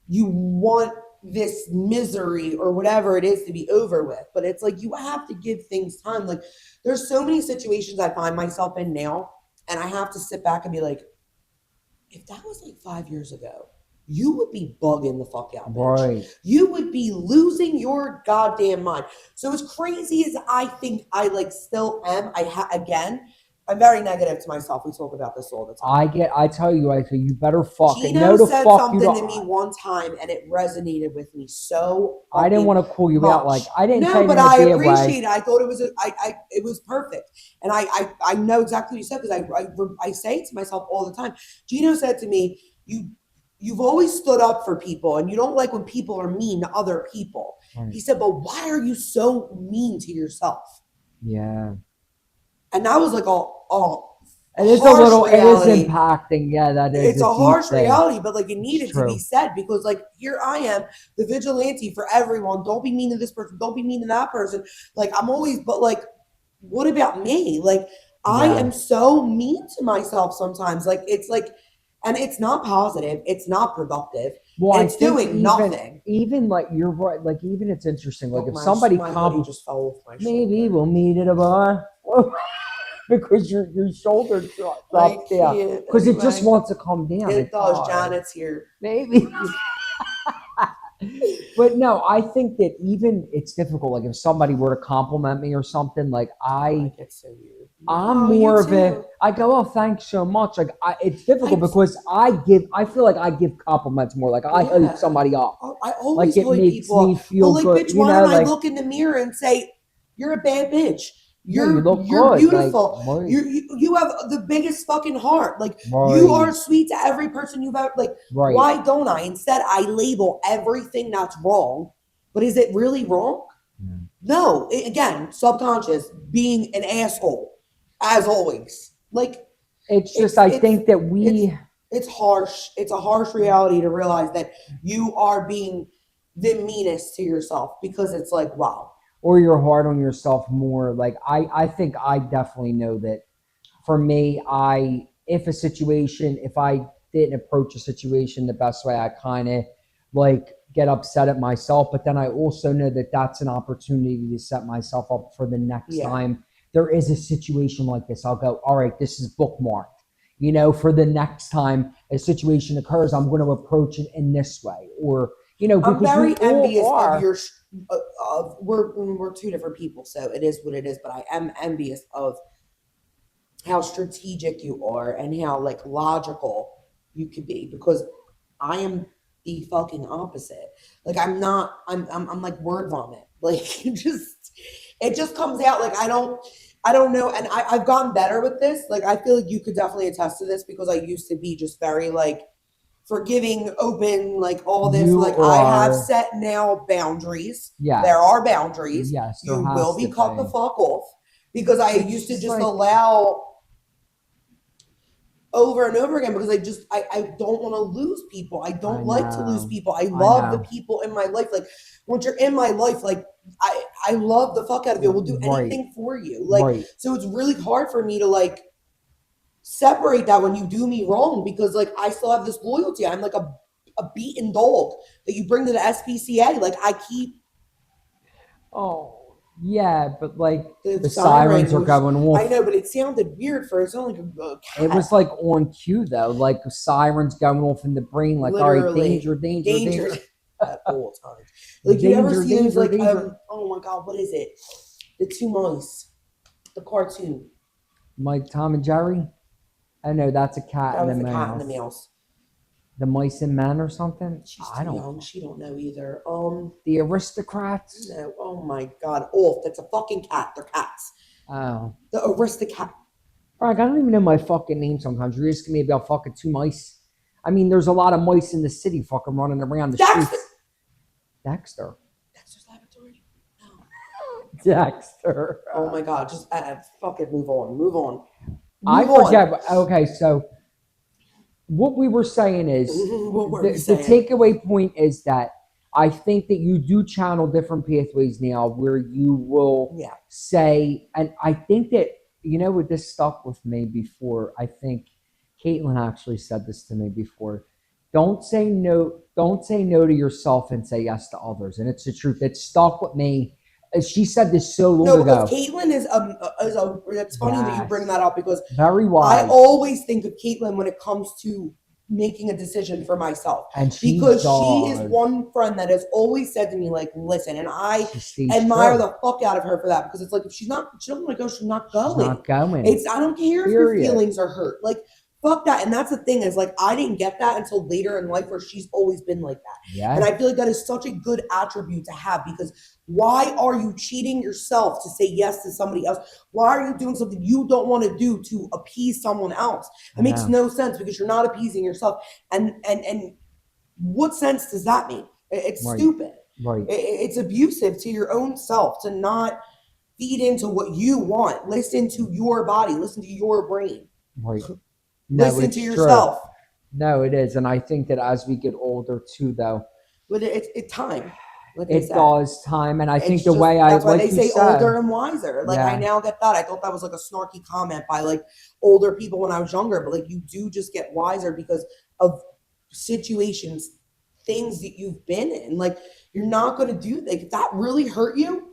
you want this misery or whatever it is to be over with. But it's like, you have to give things time. Like there's so many situations I find myself in now, and I have to sit back and be like, if that was like 5 years ago, you would be bugging the fuck out, bitch.
Right.
You would be losing your goddamn mind. So as crazy as I think I like still am, again, I'm very negative to myself. We talk about this all the time.
I tell you, you better fucking
Geno
know to
said
fuck
something
you
to me one time, and it resonated with me so.
I didn't want to call you out. Like I didn't.
No, but I appreciate it. I thought it was. It was perfect, and I know exactly what you said because I say it to myself all the time. Geno said to me, You've always stood up for people, and you don't like when people are mean to other people. Right. He said, but why are you so mean to yourself?
Yeah.
And that was like
it is a little reality. It is impacting. Yeah, that is.
It's a harsh reality, but like it needed to be said because like here I am, the vigilante for everyone. Don't be mean to this person. Don't be mean to that person. Like I'm always, but like, what about me? Like I am so mean to myself sometimes. Like it's like And it's not positive. It's not productive.
Well,
It's doing nothing.
Even like you're right. Like even it's interesting. Like
Oh,
if somebody
my hoodie just fell off my shoulder.
maybe we'll meet at a bar. Because your shoulder dropped down. Because it just wants to come down.
It does. Janet's here.
Maybe. But no, I think that even it's difficult. Like if somebody were to compliment me or something, like
it's so weird.
I'm more of a. I go, oh, thanks so much. Like it's difficult because I feel like I give compliments more. Like I hype somebody up.
I always
like it makes
people
me feel
like,
good.
Bitch, why don't I look in the mirror and say, "You're a bad bitch. You're beautiful.
Like,
you have the biggest fucking heart. Like you are sweet to every person you've ever like. Why don't I? Instead, I label everything that's wrong. But is it really wrong? No. Again, subconscious, being an asshole, as always. Like
it's just I think that
it's harsh. It's a harsh reality to realize that you are being the meanest to yourself because it's like, wow.
Or you're hard on yourself more. Like I think I definitely know that for me, if I didn't approach a situation the best way, I kind of like get upset at myself. But then I also know that that's an opportunity to set myself up for the next time there is a situation like this. I'll go, all right, this is bookmarked. For the next time a situation occurs, I'm going to approach it in this way. Or,
I'm very envious of your we're two different people, so it is what it is, but I am envious of how strategic you are and how like logical you could be, because I am the fucking opposite. Like I'm like word vomit. Like it just comes out. Like I don't know, and I've gotten better with this. Like I feel like you could definitely attest to this, because I used to be just very like forgiving, open, like all this. I have set now boundaries.
Yeah,
there are boundaries.
Yes,
you will be cut the fuck off, because I used to just allow over and over again, because I don't want to lose people. I don't like to lose people. I love the people in my life. Like once you're in my life, like I love the fuck out of you. We'll do anything for you. Like so it's really hard for me to like separate that when you do me wrong, because like I still have this loyalty. I'm like a beaten dog that you bring to the SPCA. Like I keep.
Oh yeah, but like the sirens are going off.
I know, but it sounded weird for it. Sounded like a cat.
It was like on cue though, like sirens going off in the brain. Like
literally,
all right, danger.
At all times. Like you ever see those like oh my god, what is it? The two mice, the cartoon.
Like Tom and Jerry. Oh no, that's a cat and a mouse.
Cat and the mouse.
The Mice and Men or something?
She's too young. She don't know either.
The Aristocrats?
No. Oh my god. Oh, that's a fucking cat. They're cats.
Oh.
The Aristocrat.
Frank, I don't even know my fucking name sometimes. You're asking me about fucking two mice. I mean, there's a lot of mice in the city fucking running around the streets. Dexter.
Dexter's Laboratory? No.
Dexter.
Oh my god. Just fucking move on.
I forget. Okay, so what we were saying is the takeaway point is that I think that you do channel different pathways now where you will say, and I think that, what this stuck with me before, I think Caitlin actually said this to me before. Don't say no to yourself and say yes to others. And it's the truth. It stuck with me. She said this so long ago.
Caitlin is it's funny that you bring that up, because
very wise.
I always think of Caitlin when it comes to making a decision for myself,
and
she is one friend that has always said to me, like, listen, and I admire the fuck out of her for that, because it's like, if she doesn't want to go, she's not going. I don't care if your feelings are hurt. Like, fuck that. And that's the thing, is like, I didn't get that until later in life, where she's always been like that.
Yeah.
And I feel like that is such a good attribute to have, because why are you cheating yourself to say yes to somebody else? Why are you doing something you don't want to do to appease someone else? It makes no sense, because you're not appeasing yourself. And what sense does that make? It's stupid.
Right.
It's abusive to your own self to not feed into what you want. Listen to your body. Listen to your brain.
Right.
Listen to yourself.
No, it is. And I think that as we get older too, though.
But it's time.
it does time. And I think the way
that's why
like
they say
said,
older and wiser. Like I now get that. I thought that was like a snarky comment by like older people when I was younger, but like you do just get wiser because of situations, things that you've been in. Like you're not going to do if that really hurt you.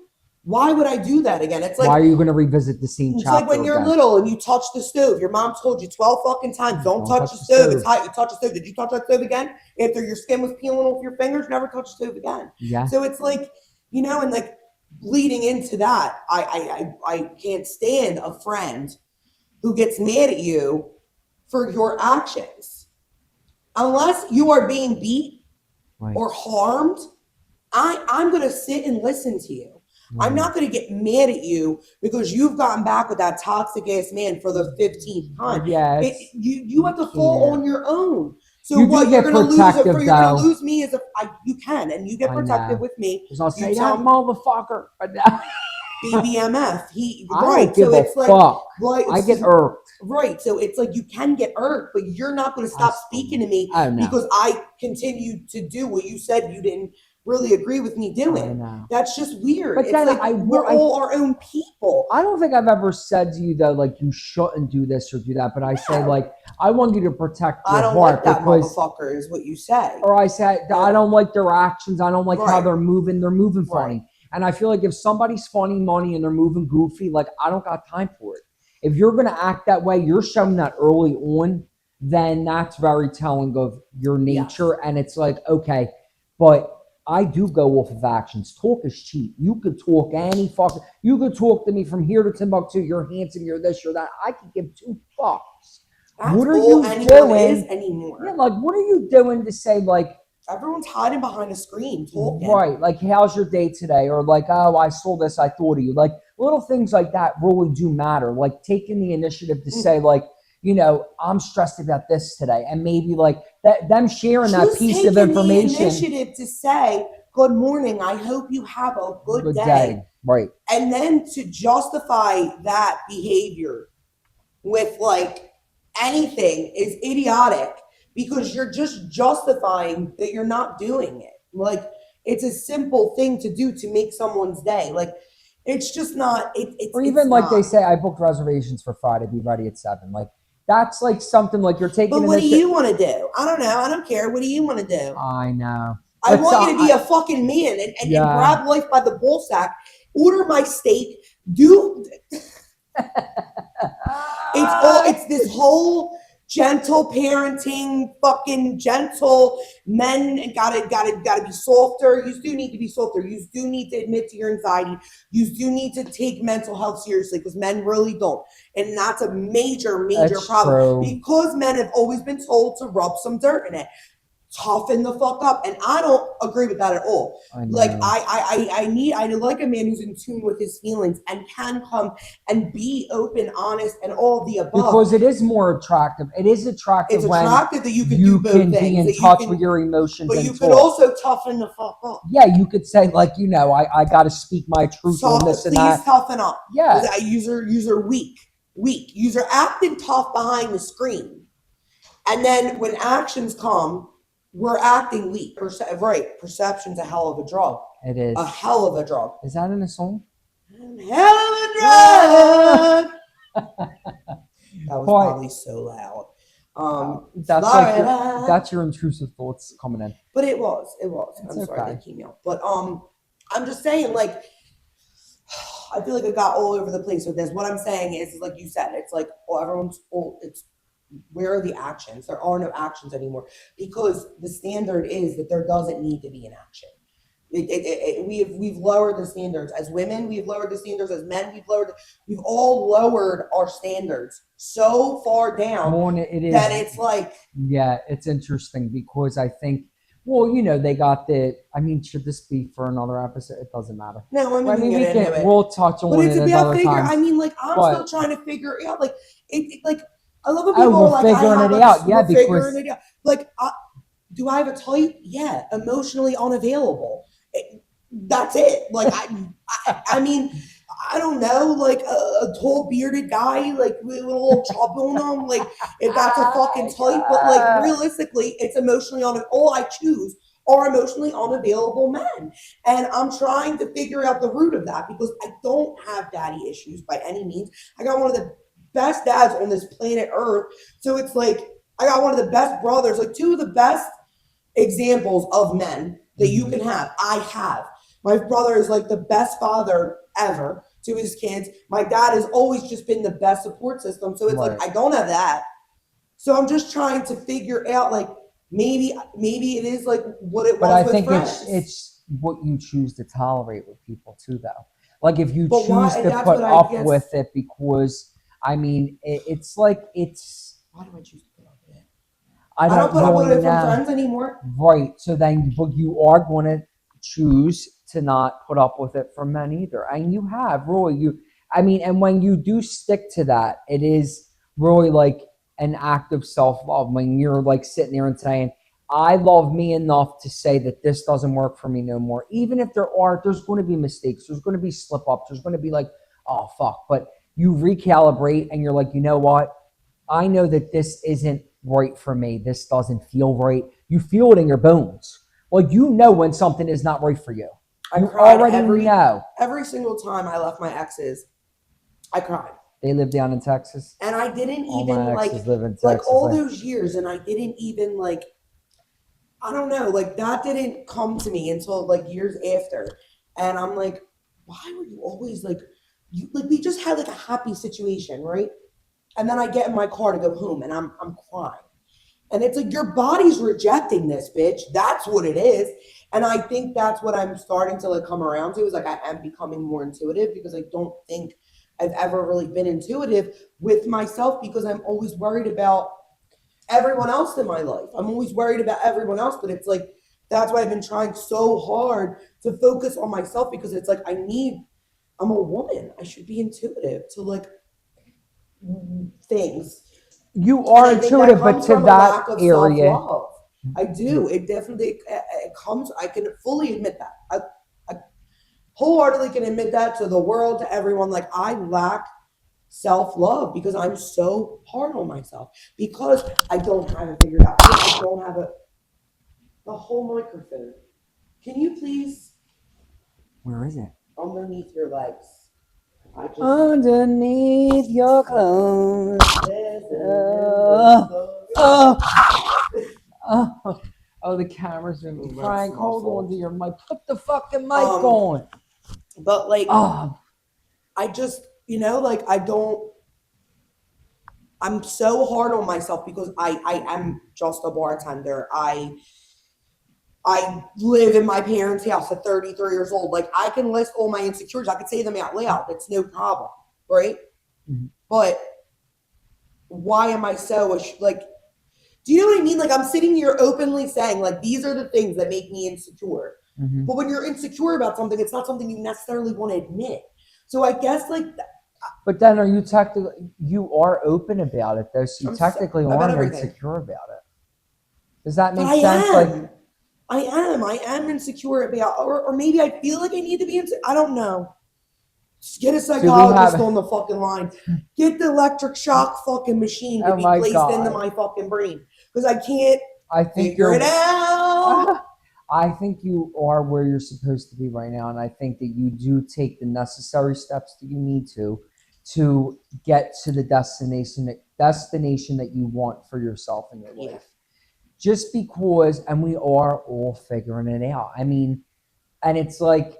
Why would I do that again? It's like,
why are you going to revisit the same chapter?
It's like when you're little and you touch the stove. Your mom told you 12 fucking times, don't touch the stove. It's hot. You touch the stove. Did you touch that stove again? After your skin was peeling off your fingers, never touch the stove again.
Yeah.
So it's like, and like leading into that, I can't stand a friend who gets mad at you for your actions. Unless you are being beat or harmed, I'm going to sit and listen to you. I'm not going to get mad at you because you've gotten back with that toxic ass man for the 15th time.
Yeah,
you have to fall on your own. So
you
what?
You're going to
lose me as you can, and you get protective with me.
I'll say that motherfucker.
BBMF.
I don't give a fuck. I get irked.
Right. So it's like you can get irked, but you're not going to stop speaking to me because I continue to do what you said you didn't really agree with me doing. That's just weird. But then like we're all our own people.
I don't think I've ever said to you though, like you shouldn't do this or do that. But I say like I want you to protect your heart.
I don't like that motherfucker is what you say.
Or I say I don't like their actions. I don't like how they're moving. They're moving funny. And I feel like if somebody's funny money and they're moving goofy, like I don't got time for it. If you're gonna act that way, you're showing that early on, then that's very telling of your nature. And it's like, okay, but I do go off of actions. Talk is cheap. You could talk you could talk to me from here to Timbuktu. You're handsome, you're this, you're that. I could give two fucks.
That's what are you doing anymore?
Yeah, like what are you doing to say like
everyone's hiding behind a screen talking.
Right. Like, how's your day today? Or like, oh, I saw this, I thought of you. Like little things like that really do matter. Like taking the initiative to say like, I'm stressed about this today. And maybe like them sharing that piece of information.
The initiative to say, good morning. I hope you have a good day.
Right.
And then to justify that behavior with like anything is idiotic because you're just justifying that you're not doing it. Like it's a simple thing to do to make someone's day. Like it's just not.
Or even like they say, I booked reservations for Friday. Be ready at 7. Like that's like something like you're taking.
But what do you want to do? I don't know. I don't care. What do you want to do?
I know.
I want you to be a fucking man and grab life by the ballsack. Order my steak. It's this whole gentle parenting, fucking gentle men gotta be softer. You do need to be softer. You do need to admit to your anxiety. You do need to take mental health seriously because men really don't. And that's a major problem.
True.
Because men have always been told to rub some dirt in it. Toughen the fuck up. And I don't agree with that at all. Like I like a man who's in tune with his feelings and can come and be open, honest, and all of the above.
Because it is more attractive. It is attractive. It's attractive
that you can do both things.
Be in touch with your emotions.
But you could also toughen the fuck up.
Yeah, you could say like, I got to speak my truth on this and that.
Please toughen up.
Yeah.
User weak. User acting tough behind the screen. And then when actions come, we're acting weak. Perception's a hell of a drug.
It is.
A hell of a drug.
Is that in a song?
Hell of a drug. That was probably so loud.
That's your intrusive thoughts coming in.
But it was. I'm sorry they came out. But I'm just saying, like, I feel like I got all over the place with this. What I'm saying is like you said, it's like where are the actions? There are no actions anymore because the standard is that there doesn't need to be an action. We've lowered the standards as women. We've lowered the standards as men. We've all lowered our standards so far down that it's like.
Yeah, it's interesting because I think. Well, they got should this be for another episode? It doesn't matter.
No,
we'll touch on it another time.
I'm still trying to figure it out. Like, I love when people are like,
figuring it out. Yeah, because
like, do I have a type? Yeah, emotionally unavailable. That's it. Like, I mean, I don't know, like a tall bearded guy, like with a little chop on him, like if that's a fucking type. But like realistically, it's emotionally unavailable. All I choose are emotionally unavailable men. And I'm trying to figure out the root of that because I don't have daddy issues by any means. I got one of the best dads on this planet Earth. So it's like I got one of the best brothers, like two of the best examples of men that you can have. I have. My brother is like the best father ever to his kids. My dad has always just been the best support system. So it's like I don't have that. So I'm just trying to figure out like maybe it is like what it was.
But I
with
think
friends.
it's what you choose to tolerate with people too, though. Like if you
But why-
choose
and
to
that's
put
what I
up
guess-
with it because I mean it's like it's
Why do I choose to put up with it?
I
I don't put up with
really
it from
know.
friends anymore.
Right. So then but you are going to choose to not put up with it from men either. And you have really I mean, and when you do stick to that, it is really like an act of self-love when you're like sitting there and saying, I love me enough to say that this doesn't work for me no more. Even if there's going to be mistakes, there's going to be slip ups, there's going to be like, oh fuck. But you recalibrate and you're like, you know what? I know that this isn't right for me. This doesn't feel right. You feel it in your bones. Well, you know when something is not right for you. You already know.
Every single time I left my exes, I cried.
They live down in Texas.
And I didn't
All
even
my exes live in Texas.
like all those years, and I didn't even like, I don't know, like that didn't come to me until like years after. And I'm like, why were you always like, you like we just had like a happy situation, right? And then I get in my car to go home, and I'm crying. And it's like your body's rejecting this, bitch. That's what it is. And I think that's what I'm starting to like come around to is like I am becoming more intuitive because I don't think I've ever really been intuitive with myself because I'm always worried about everyone else in my life. I'm always worried about everyone else, but it's like that's why I've been trying so hard to focus on myself because it's like I'm a woman. I should be intuitive to like things.
You are intuitive, but to that area.
Self-love. I do. It definitely it comes. I can fully admit that. I wholeheartedly can admit that to the world, to everyone. Like I lack self-love because I'm so hard on myself because I don't have it figured out. I don't have the whole microphone. Can you please?
Where is it?
Underneath your legs.
Underneath your clothes. Oh, the camera's moving. Frank, hold on to your mic. Put the fucking mic on.
But like, I just, like I'm so hard on myself because I am just a bartender. I live in my parents' house at 33 years old. Like I can list all my insecurities. I could say them out loud. It's no problem, right? Mm-hmm. But why am I so like? Do you know what I mean? Like I'm sitting here openly saying like these are the things that make me insecure. Mm-hmm. But when you're insecure about something, it's not something you necessarily want to admit. So I guess like.
But then are you you are open about it though? So you technically aren't insecure about it. Does that make sense?
I am insecure about, or maybe I feel like I need to be insecure. I don't know. Just get a psychologist on the fucking line. Get the electric shock fucking machine to be placed into my fucking brain because I can't figure it out.
I think you are where you're supposed to be right now, and I think that you do take the necessary steps that you need to get to the destination that you want for yourself in your life. Just because, and we are all figuring it out. I mean, and it's like,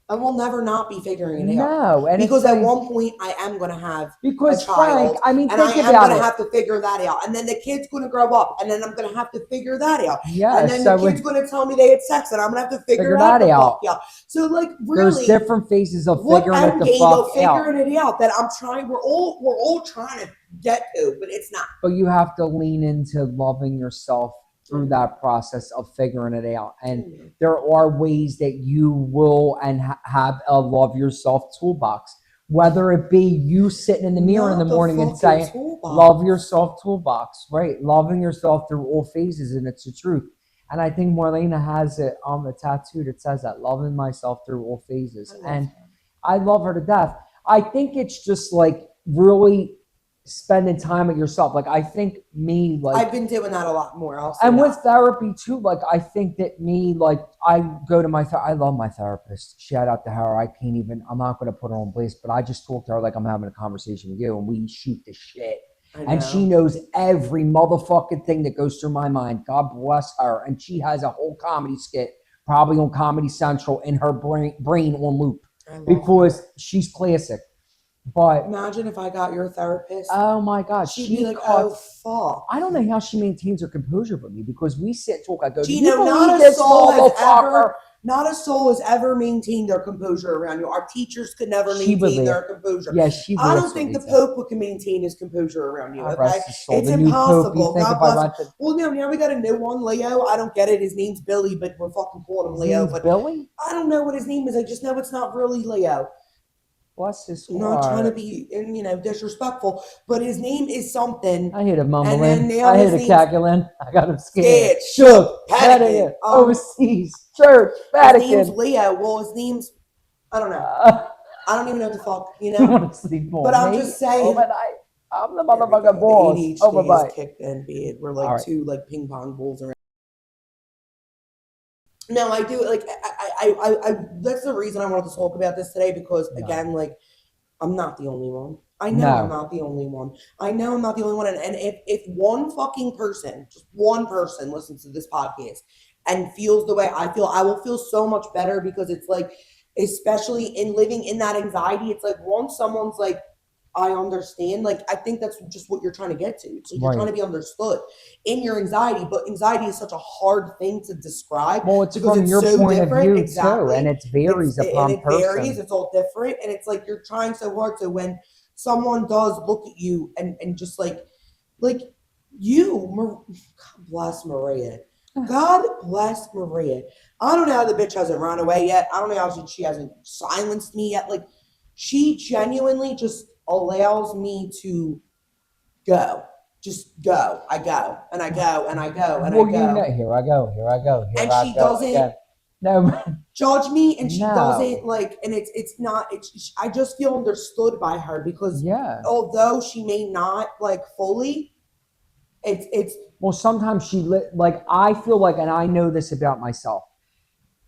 and we'll never not be figuring it out.
No, and
because at one point I am going to have a child,
Frank, I mean,
and I am going to have to figure that out. And then the kid's going to grow up, and then I'm going to have to figure that out.
Yeah,
and then the kid's going to tell me they had sex, and I'm going to have to figure that out. So, like, really,
there's different phases of figuring it the fuck out.
Figuring it out that I'm trying. We're all trying to get to, but it's not.
But you have to lean into loving yourself through that process of figuring it out. And there are ways that you will and have a love yourself toolbox, whether it be you sitting in the mirror in the morning and saying, love yourself toolbox, right? Loving yourself through all phases. And it's the truth. And I think Marlena has it on the tattoo that says that, loving myself through all phases. And I love her to death. I think it's just like really spending time with yourself. Like I think me, like
I've been doing that a lot more.
and with therapy too. Like I think that me, like I go to my, I love my therapist. Shout out to her. I'm not going to put her on blast, but I just talk to her like I'm having a conversation with you, and we shoot the shit. And she knows every motherfucking thing that goes through my mind. God bless her. And she has a whole comedy skit, probably on Comedy Central, in her brain on loop because she's classic. But
imagine if I got your therapist.
Oh my God,
she'd be like, "Oh fuck!"
I don't know how she maintains her composure with me because we sit and talk. I go,
Geno, not a soul has ever maintained their composure around you. Our teachers could never maintain their composure.
Yeah,
I don't think the Pope can maintain his composure around you. Okay, it's impossible. God bless. Well, now we got a new one, Leo. I don't get it. His name's Billy, but we're fucking calling him Leo. But
Billy?
I don't know what his name is. I just know it's not really Leo.
Bless his heart.
I'm not trying to be, disrespectful, but his name is something.
I hate him mumbling. I hate a cackling. I got him scared.
Shook. Pedican.
Overseas. Church. Vatican.
His name's Leo. Well, his name's, I don't know. I don't even know what the fuck,
You want to sleep more?
But I'm just saying.
I'm the motherfucking boss.
ADHD is kicked in, bed. We're like two ping pong balls around. No, I do. I that's the reason I wanted to talk about this today because, again, I'm not the only one. I know I'm not the only one. I know I'm not the only one. And if one fucking person, just one person listens to this podcast and feels the way I feel, I will feel so much better because it's especially in living in that anxiety, it's once someone's I understand. I think that's just what you're trying to get to. So you're trying to be understood in your anxiety, but anxiety is such a hard thing to describe.
Well, it's from your point of view too, and it varies upon person. It varies.
It's all different, and it's you're trying so hard. So when someone does look at you and just you, God bless Maria. God bless Maria. I don't know how the bitch hasn't run away yet. I don't know how she hasn't silenced me yet. She genuinely just allows me to go. Just go. I go. And I go. And I go. And I go.
Here I go. Here I go.
And she doesn't judge me. And she doesn't and it's not, I just feel understood by her because although she may not fully, it's.
Well, sometimes I feel and I know this about myself.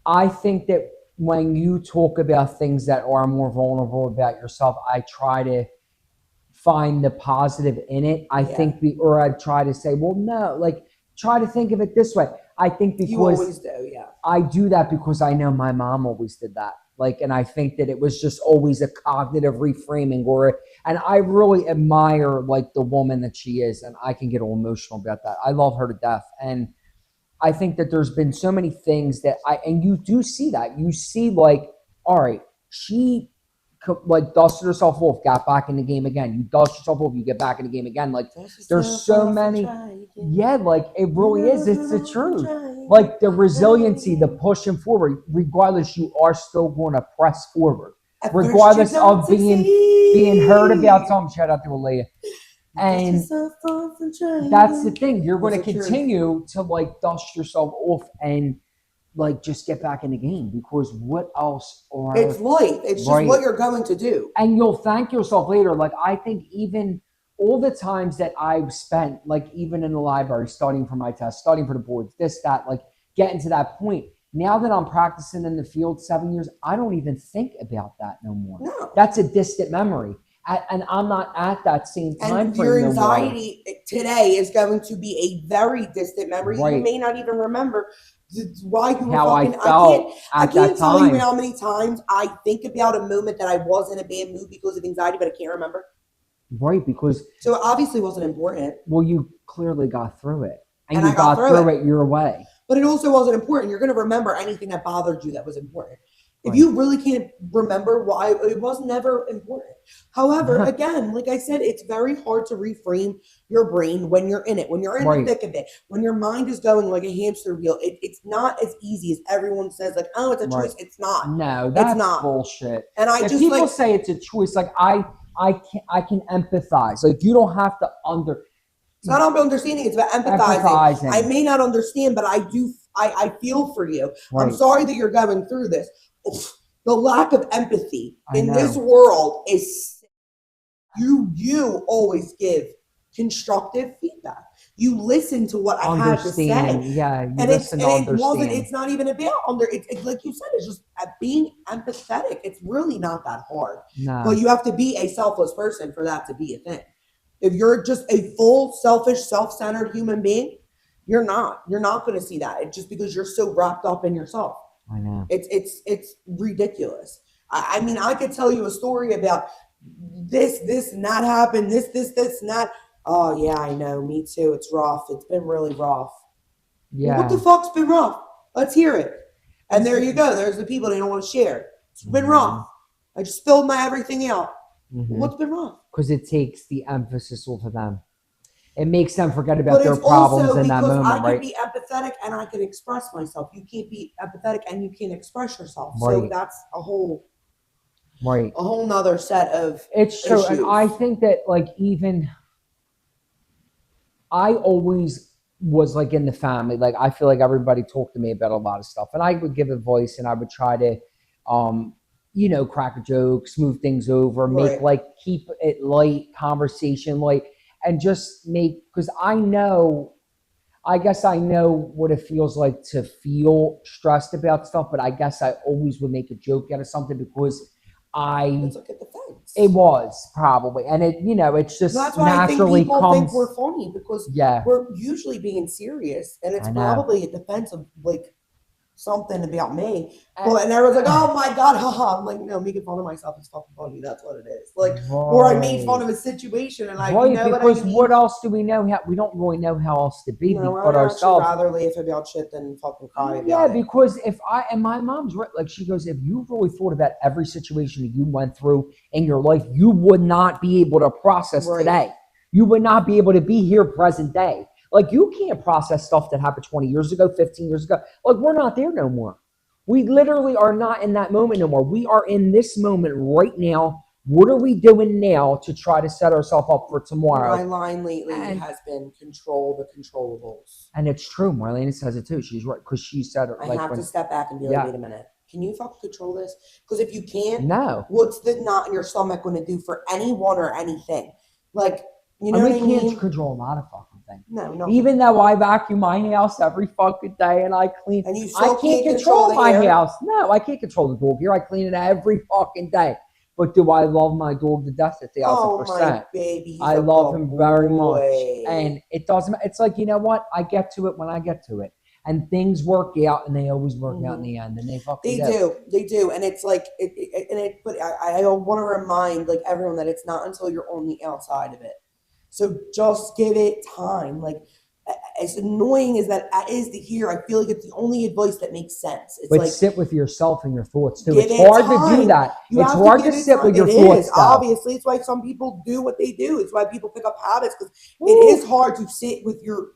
I think that when you talk about things that are more vulnerable about yourself, I try to find the positive in it. I try to say, well, no, try to think of it this way. I think because
you always do,
I do that because I know my mom always did that. And I think that it was just always a cognitive reframing and I really admire the woman that she is, and I can get all emotional about that. I love her to death. And I think that there's been so many things that and you do see that. You see all right, she dusted herself off, got back in the game again. You dust yourself off, you get back in the game again. There's so many. It really is. It's the truth. The resiliency, the pushing forward, regardless, you are still going to press forward. Regardless of being heard about something. Shout out to Aaliyah. And that's the thing. You're going to continue to dust yourself off and just get back in the game because what else?
It's life. It's just what you're going to do.
And you'll thank yourself later. I think even all the times that I've spent, even in the library, studying for my test, studying for the boards, this, that, getting to that point. Now that I'm practicing in the field 7 years, I don't even think about that no more.
No.
That's a distant memory. And I'm not at that same time
and your anxiety today is going to be a very distant memory. You may not even remember why you were fucking. I can't tell you how many times I think about a moment that I was in a bad mood because of anxiety, but I can't remember.
Right, because
so it obviously wasn't important.
Well, you clearly got through it, and you got through it your way.
But it also wasn't important. You're going to remember anything that bothered you that was important. If you really can't remember why, it was never important. However, again, like I said, it's very hard to reframe your brain when you're in it, when you're in the thick of it, when your mind is going like a hamster wheel. It's not as easy as everyone says, oh, it's a choice. It's not.
No, that's bullshit.
And
if people say it's a choice, I can empathize. You don't have to
It's not about understanding. It's about empathizing. I may not understand, but I do. I feel for you. Right. I'm sorry that you're going through this. The lack of empathy in this world is You always give constructive feedback. You listen to what I had to say.
Yeah, you
And
listen to understand.
it's not even about it's like you said, it's just being empathetic. It's really not that hard.
No.
But you have to be a selfless person for that to be a thing. If you're just a full selfish, self-centered human being, you're not going to see that. It's just because you're so wrapped up in yourself.
I know.
It's ridiculous. I mean, I could tell you a story about this and that happened, this and that. Oh yeah, I know. Me too. It's rough. It's been really rough.
Yeah.
Well, what the fuck's been rough? Let's hear it. And there you go. There's the people they don't want to share. It's been rough. I just spilled my everything out. What's been rough?
Because it takes the emphasis off of them. It makes them forget about their problems in that moment, right?
I can be empathetic and I can express myself. You can't be empathetic and you can't express yourself.
Right.
So that's a whole
nother
set of
It's true.
issues.
And I think that I always was in the family. I feel like everybody talked to me about a lot of stuff. And I would give advice and I would try to crack a joke, smooth things over, make keep it light, conversation light, and just because I guess I know what it feels like to feel stressed about stuff, but I guess I always would make a joke out of something because
it's like a defense.
It was probably, and it's just
that's why
naturally
I think people think we're funny because we're usually being serious, and it's probably a defense of something about me. And everyone's like, "Oh my god, haha!" I'm like, "No, making fun of myself is fucking funny. That's what it is." Or I made fun of a situation, and
because what else do we know? We don't really know how else to be but ourselves.
I'd rather laugh about shit than fucking cry about it.
Yeah, because and my mom's right. She goes, if you really thought about every situation that you went through in your life, you would not be able to process today. You would not be able to be here present day. You can't process stuff that happened 20 years ago, 15 years ago. We're not there no more. We literally are not in that moment no more. We are in this moment right now. What are we doing now to try to set ourselves up for tomorrow?
My line lately has been control the controllables.
And it's true. Marlena says it too. She's right. Because she said it.
I have to step back and be like, wait a minute. Can you fucking control this? Because if you can't, what's the knot in your stomach going to do for anyone or anything? You know what I mean?
We can't control a lot of fucking things.
No.
Even though I vacuum my house every fucking day and I clean,
and you still
I can't control my house. No, I can't control the dog here. I clean it every fucking day. But do I love my dog to death? 1,000%.
Oh, my baby.
I love him very much. And it doesn't matter. It's you know what? I get to it when I get to it. And things work out, and they always work out in the end. And they fucking do.
They do. And it's but I want to remind everyone that it's not until you're on the outside of it. So just give it time. As annoying as that is to hear, I feel like it's the only advice that makes sense. It's
sit with yourself and your thoughts too. It's hard to do that. It's hard to sit with your thoughts.
Obviously, it's why some people do what they do. It's why people pick up habits because it is hard to sit with your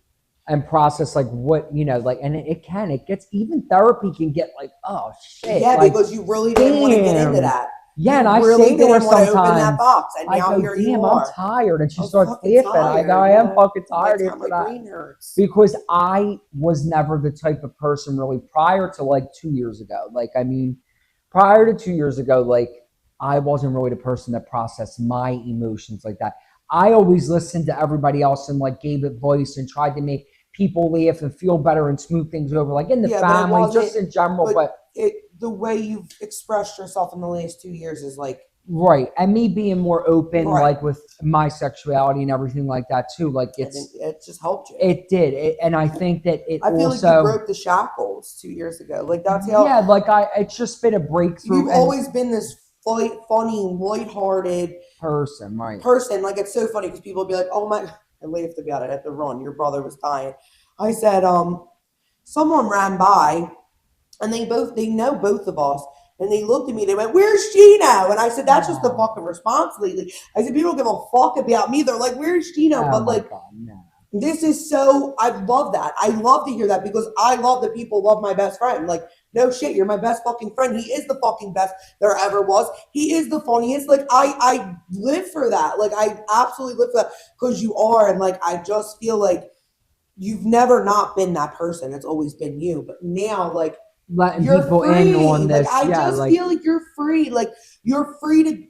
and process what and it gets even therapy can get oh shit.
Yeah, because you really didn't want to get into that.
Yeah, and I say to her sometimes,
open that box, and
I
now
go, damn, I'm tired. And she starts laughing. I go, I am fucking tired after that. Because I was never the type of person really prior to 2 years ago. Prior to 2 years ago, I wasn't really the person that processed my emotions like that. I always listened to everybody else and gave it voice and tried to make people laugh and feel better and smooth things over, in the family, just in general. But
the way you've expressed yourself in the last 2 years is
right, and me being more open, with my sexuality and everything like that too.
It just helped you.
It did, and I think that
I feel like you broke the shackles 2 years ago. That's how.
Yeah, it's just been a breakthrough.
You've always been this funny, lighthearted
person, right?
It's so funny because people will be like, "Oh my," I laughed about it at the run. Your brother was dying. I said, someone ran by. And they know both of us. And they looked at me, they went, "Where's Geno?" And I said, "That's just the fucking response lately." I said, "People don't give a fuck about me." They're like, "Where's Geno?" But this is I love that. I love to hear that because I love that people love my best friend. No shit, you're my best fucking friend. He is the fucking best there ever was. He is the funniest. I live for that. I absolutely live for that because you are. And I just feel you've never not been that person. It's always been you. But now,
letting
you're
people
free.
in on this.
I just feel you're free. You're free to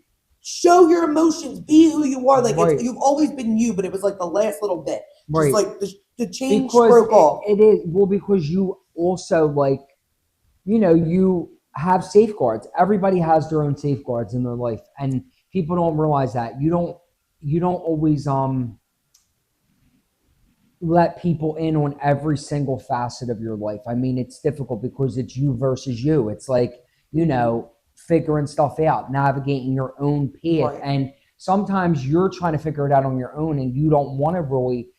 show your emotions, be who you are. Like
Right.
you've always been you, but it was like the last little bit. Just
Right.
like the change
Because
broke off.
it is, well, because you also like, you know, you have safeguards. Everybody has their own safeguards in their life, and people don't realize that. You don't always let people in on every single facet of your life. I mean, it's difficult because it's you versus you. It's like, you know, figuring stuff out, navigating your own path.
Right.
And sometimes you're trying to figure it out on your own and you don't want to really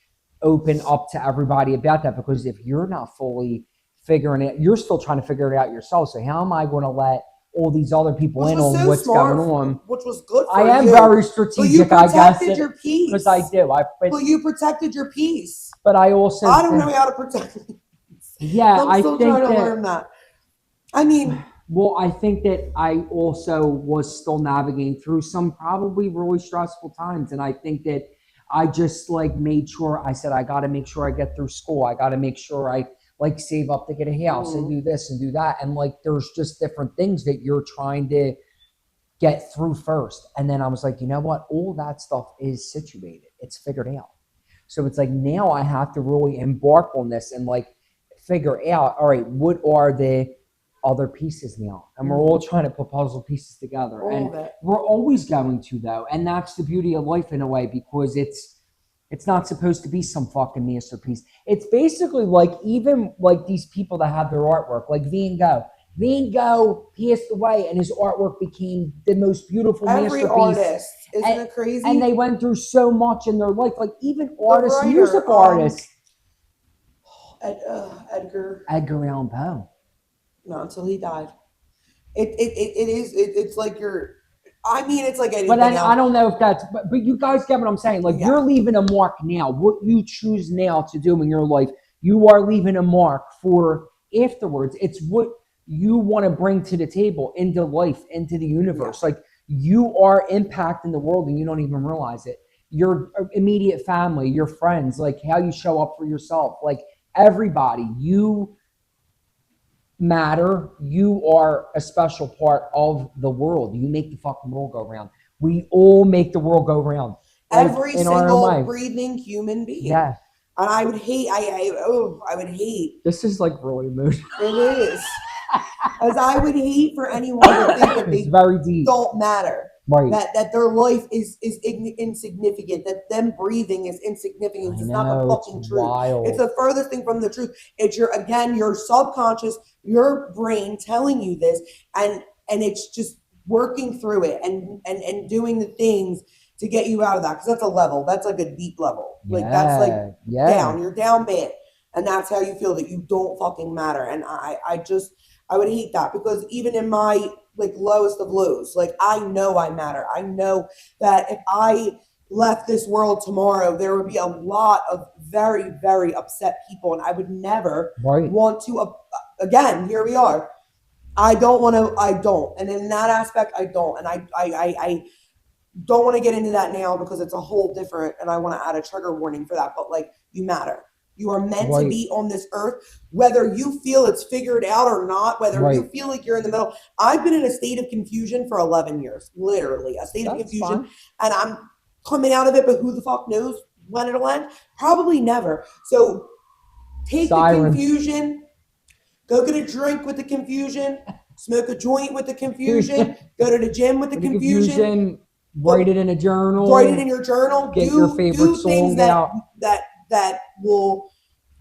open up to everybody about that, because if you're not fully figuring it, you're still trying to figure it out yourself. So how am I going to let all these other people in on what's going on?
Which was good for
I am
you.
very strategic, I guess.
Your peace.
Because I do.
But you protected your peace.
But I also
don't know how to protect it.
Yeah,
I'm still trying to learn that. I mean,
well, I think that I also was still navigating through some probably really stressful times. And I think that I just like made sure, I said, I got to make sure I get through school. I got to make sure I like save up to get a house and do this and do that. And like, there's just different things that you're trying to get through first. And then I was like, you know what? All that stuff is situated. It's figured out. So it's like, now I have to really embark on this and like figure out, all right, what are the other pieces now? And we're all trying to put puzzle pieces together. We're always going to, though. And that's the beauty of life in a way, because it's not supposed to be some fucking masterpiece. It's basically like, even like these people that have their artwork, like Van Gogh. Van Gogh passed away and his artwork became the most beautiful masterpiece.
Every artist. Isn't it crazy?
And they went through so much in their life. Like even artists, music artists.
Edgar
Allan Poe.
No, until he died. It's like it's like anything
But then
else.
I don't know if that's, but you guys get what I'm saying. Like you're leaving a mark now. What you choose now to do in your life, you are leaving a mark for afterwards. It's what you want to bring to the table, into life, into the universe. Like you are impacting the world and you don't even realize it. Your immediate family, your friends, like how you show up for yourself, like everybody, you matter. You are a special part of the world. You make the fucking world go round. We all make the world go round.
Every single breathing human being.
Yeah.
And I would hate, I would hate.
This is like really emotional.
It is. As I would hate for anyone to think that they
very deep.
Don't matter.
Right.
That their life is insignificant, that them breathing is insignificant. It's not the fucking truth.
Wild.
It's the furthest thing from the truth. It's your subconscious, your brain telling you this, and it's just working through it and doing the things to get you out of that. Because that's a level. That's like a deep level. Like that's like down. You're down bad. And that's how you feel, that you don't fucking matter. And I would hate that, because even in my like lowest of lows, like I know I matter. I know that if I left this world tomorrow, there would be a lot of very, very upset people, and I would never want to. Again, here we are. I don't want to. I don't, and in that aspect, I don't, and I don't want to get into that now because it's a whole different, and I want to add a trigger warning for that. But like, you matter. You are meant to be on this earth, whether you feel it's figured out or not, whether you feel like you're in the middle. I've been in a state of confusion for 11 years, literally a state of confusion. Fun. And I'm coming out of it, but who the fuck knows when it'll end? Probably never. So take the confusion, go get a drink with the confusion, smoke a joint with the confusion, go to the gym with the confusion.
Write it in a journal.
Write it in your journal.
Get your favorite song out.
That will.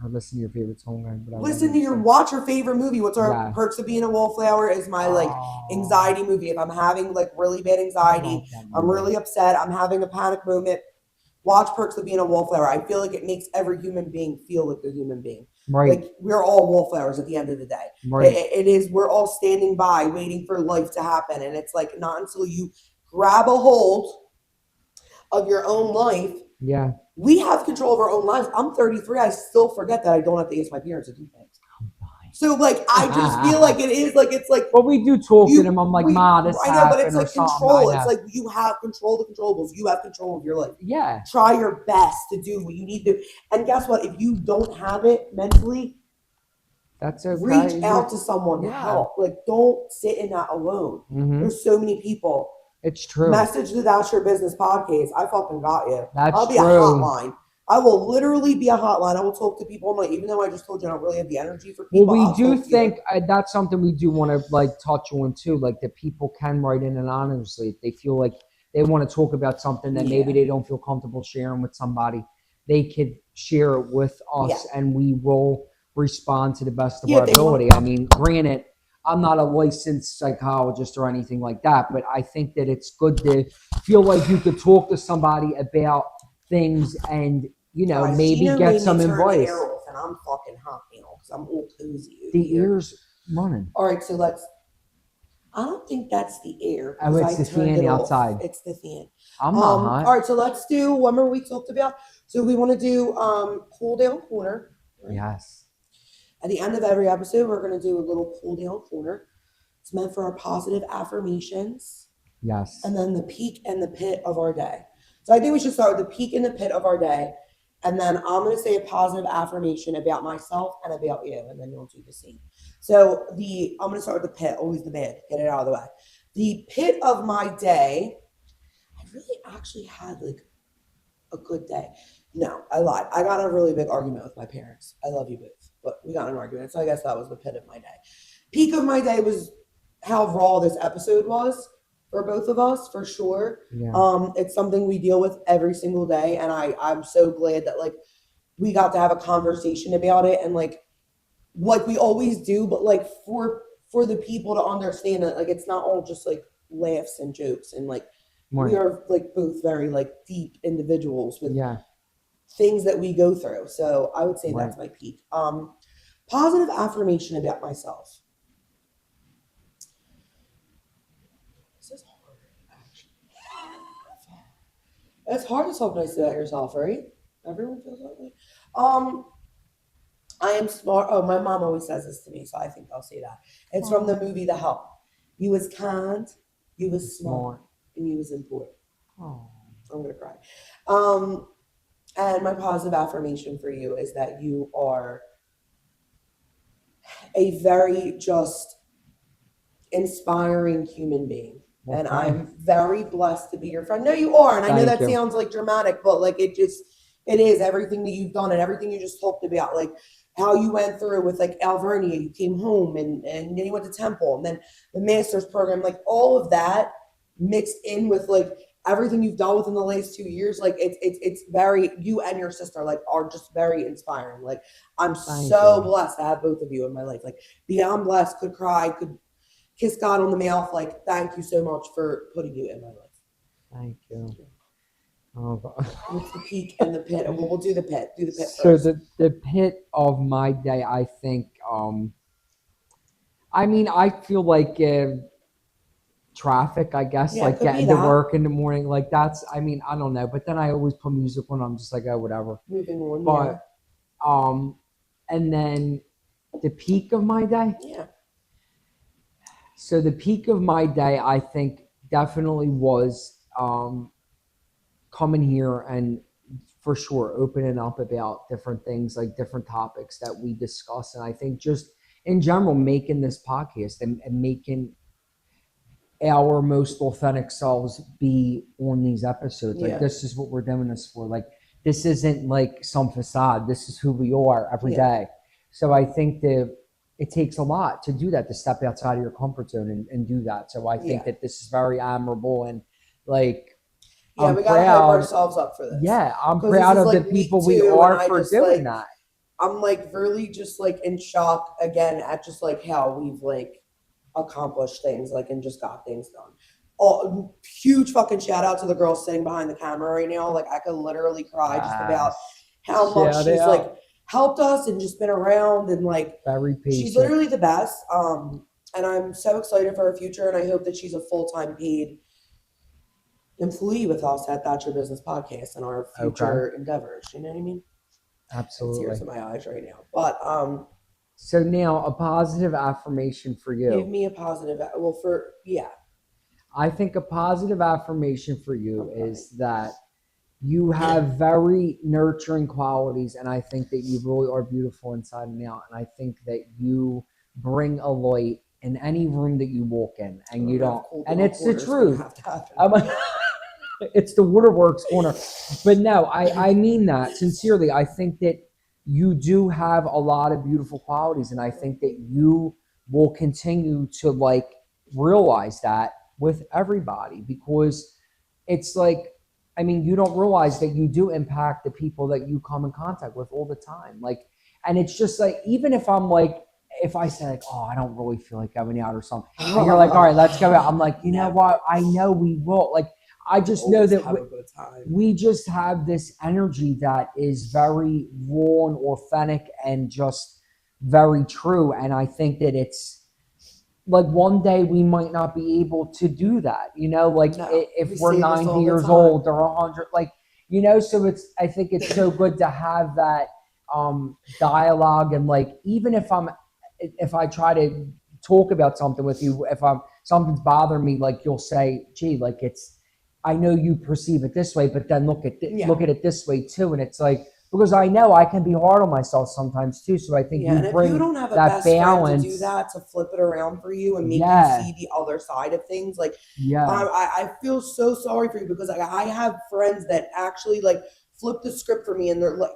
Or listen to your favorite song.
Watch your favorite movie. What's our Perks of Being a Wallflower is my like anxiety movie. If I'm having like really bad anxiety, I'm really upset, I'm having a panic moment, watch Perks of Being a Wallflower. I feel like it makes every human being feel like a human being. Right. Like we're all wallflowers at the end of the day. Right. It is. We're all standing by waiting for life to happen. And it's like not until you grab a hold of your own life.
Yeah.
We have control of our own lives. I'm 33. I still forget that I don't have to ask my parents to do things. So like, I just feel like it is like, it's like.
But we do talk to them. I'm like, Ma, this happened. I know, but it's like
control. It's like you have control of the controllables. You have control of your life.
Yeah.
Try your best to do what you need to. And guess what? If you don't have it mentally,
that's okay.
Reach out to someone to help. Like, don't sit in that alone. Mm-hmm. There's so many people
It's true.
Message the That's Your Business podcast. I fucking got you.
That's
I'll be
true.
a hotline. I will literally be a hotline. I will talk to people. I'm like, even though I just told you I don't really have the energy for people.
Well, we do think that's something we do want to like touch on too. Like that people can write in anonymously if they feel like they want to talk about something that maybe they don't feel comfortable sharing with somebody. They could share it with us, and we will respond to the best of our ability. I mean, granted, I'm not a licensed psychologist or anything like that, but I think that it's good to feel like you could talk to somebody about things and, you know, maybe get some advice.
And I'm fucking hot now because I'm all cozy.
The ear's running.
All right, so I don't think that's the air.
Oh, it's the fan outside.
It's the fan.
I'm not hot.
All right, so let's do one more we talked about. So we want to do cool down corner.
Right? Yes.
At the end of every episode, we're going to do a little cool down corner. It's meant for our positive affirmations.
Yes.
And then the peak and the pit of our day. So I think we should start with the peak and the pit of our day. And then I'm going to say a positive affirmation about myself and about you. And then you'll do the same. So I'm going to start with the pit, always the bad. Get it out of the way. The pit of my day, I really actually had like a good day. No, I lied. I got a really big argument with my parents. I love you both, but we got in an argument. So I guess that was the pit of my day. Peak of my day was how raw this episode was for both of us, for sure.
Yeah.
It's something we deal with every single day. And I'm so glad that like we got to have a conversation about it and like we always do, but like for the people to understand that like it's not all just like laughs and jokes and like we are like both very like deep individuals with things that we go through. So I would say that's my peak. Positive affirmation about myself. This is hard, actually. It's hard to talk nice about yourself, right? Everyone feels that way. I am smart. Oh, my mom always says this to me, so I think I'll say that. It's from the movie The Help. You was kind, you was smart, and you was important.
Oh.
I'm gonna cry. And my positive affirmation for you is that you are a very just inspiring human being. Well, and I'm very blessed to be your friend. No, you are. And I know that sounds like dramatic, but like it is everything that you've done and everything you just talked about, like how you went through with like Alvernia, you came home and then you went to Temple and then the master's program, like all of that mixed in with like everything you've done within the last 2 years. Like it's very, you and your sister like are just very inspiring. Like I'm so blessed to have both of you in my life. Like beyond blessed, could cry, could kiss God on the mouth. Like, thank you so much for putting you in my life.
Thank you. Oh, God.
What's the peak and the pit? We'll do the pit. Do the pit
so
first.
So the pit of my day, I think, I mean, I feel like traffic, I guess, like getting to work in the morning. Like that's, I mean, I don't know. But then I always put music on. I'm just like, oh, whatever.
Moving on.
But, and then the peak of my day.
Yeah.
So the peak of my day, I think, definitely was coming here and for sure opening up about different things, like different topics that we discuss. And I think just in general, making this podcast and making our most authentic selves be on these episodes. Like this is what we're doing this for. Like this isn't like some facade. This is who we are every day. So I think that it takes a lot to do that, to step outside of your comfort zone and do that. So I think that this is very admirable and like,
we gotta hype ourselves up for this.
Yeah, I'm proud of the people we are for doing that.
I'm like really just like in shock again at just like how we've like accomplished things like and just got things done. Oh, huge fucking shout out to the girl sitting behind the camera right now. Like I could literally cry just about how much she's like helped us and just been around and like
very patient.
She's literally the best. And I'm so excited for her future and I hope that she's a full-time paid employee with us at That's Your Business podcast and our future endeavors. You know what I mean?
Absolutely.
Tears in my eyes right now. But
so now a positive affirmation for you.
Give me a positive.
I think a positive affirmation for you is that you have very nurturing qualities, and I think that you really are beautiful inside and out. And I think that you bring a light in any room that you walk in and you don't,
Cool
and it's the
quarters,
truth.
have to happen.
I'm like, it's the waterworks corner. But no, I mean that sincerely. I think that you do have a lot of beautiful qualities, and I think that you will continue to like realize that with everybody, because it's like, I mean, you don't realize that you do impact the people that you come in contact with all the time. Like, and it's just like, even if I'm like, if I say like, oh, I don't really feel like going out or something, and you're like, all right, let's go out. I'm like, you know what? I know we will. Like, I just know that we just have this energy that is very raw and authentic and just very true. And I think that it's like one day we might not be able to do that, like if we're 90 years old or 100, like, so I think it's so good to have that dialogue. And like, even if I try to talk about something with you, if something's bothering me, like you'll say, gee, like I know you perceive it this way, but then look at it this way too. And it's like, because I know I can be hard on myself sometimes too. So I think you bring
you don't have a
that
best
balance
friend to do that, to flip it around for you and make you see the other side of things. Like, I feel so sorry for you, because I have friends that actually like flip the script for me, and they're like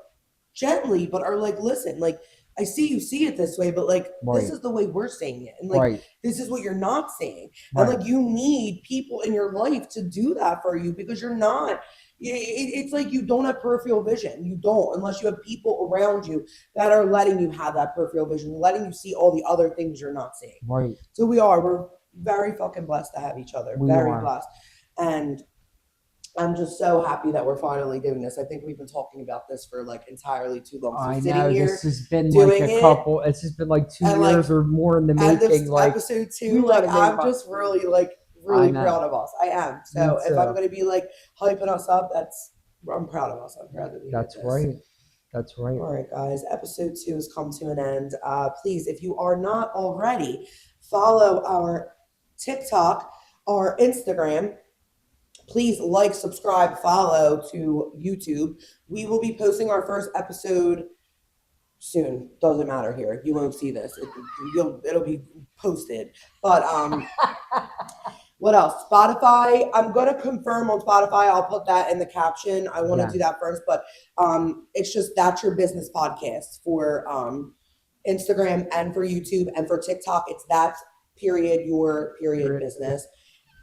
gently, but are like, listen, like, I see you see it this way, but like, this is the way we're saying it. And like, this is what you're not saying. And like, you need people in your life to do that for you, because you're not, it's like you don't have peripheral vision. You don't, unless you have people around you that are letting you have that peripheral vision, letting you see all the other things you're not seeing.
Right.
So we're very fucking blessed to have each other. Very blessed. And I'm just so happy that we're finally doing this. I think we've been talking about this for like entirely too long. So
I know this has been like a couple. It's just been like 2 years or more in the making.
This
like
episode 2, like I'm just really proud of us. I am. So if I'm going to be like hyping us up, I'm proud of us. I'm proud that we did this.
That's right.
All right, guys. Episode 2 has come to an end. Please, if you are not already, follow our TikTok, our Instagram. Please like, subscribe, follow to YouTube. We will be posting our first episode soon. Doesn't matter here. You won't see this. It'll be posted. But what else? Spotify. I'm going to confirm on Spotify. I'll put that in the caption. I want to do that first. But it's just That's Your Business Podcast for Instagram and for YouTube, and for TikTok. It's That's Your Business.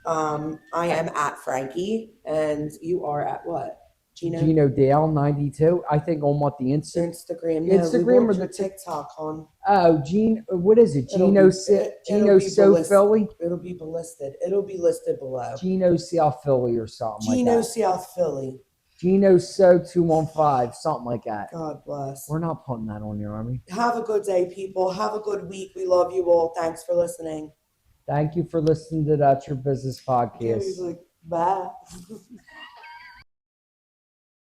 I am at Frankie, and you are at what?
Geno Dale 92. I think on what the
Instagram.
No, Instagram or the
TikTok on.
Oh, what is it? Geno So Philly.
It'll be listed. It'll be listed below.
Geno South Philly or something.
Geno South Philly.
Geno So 215, something like that.
God bless.
We're not putting that on here, are we?
Have a good day, people. Have a good week. We love you all. Thanks for listening.
Thank you for listening to That's Your Business Podcast.
Bye.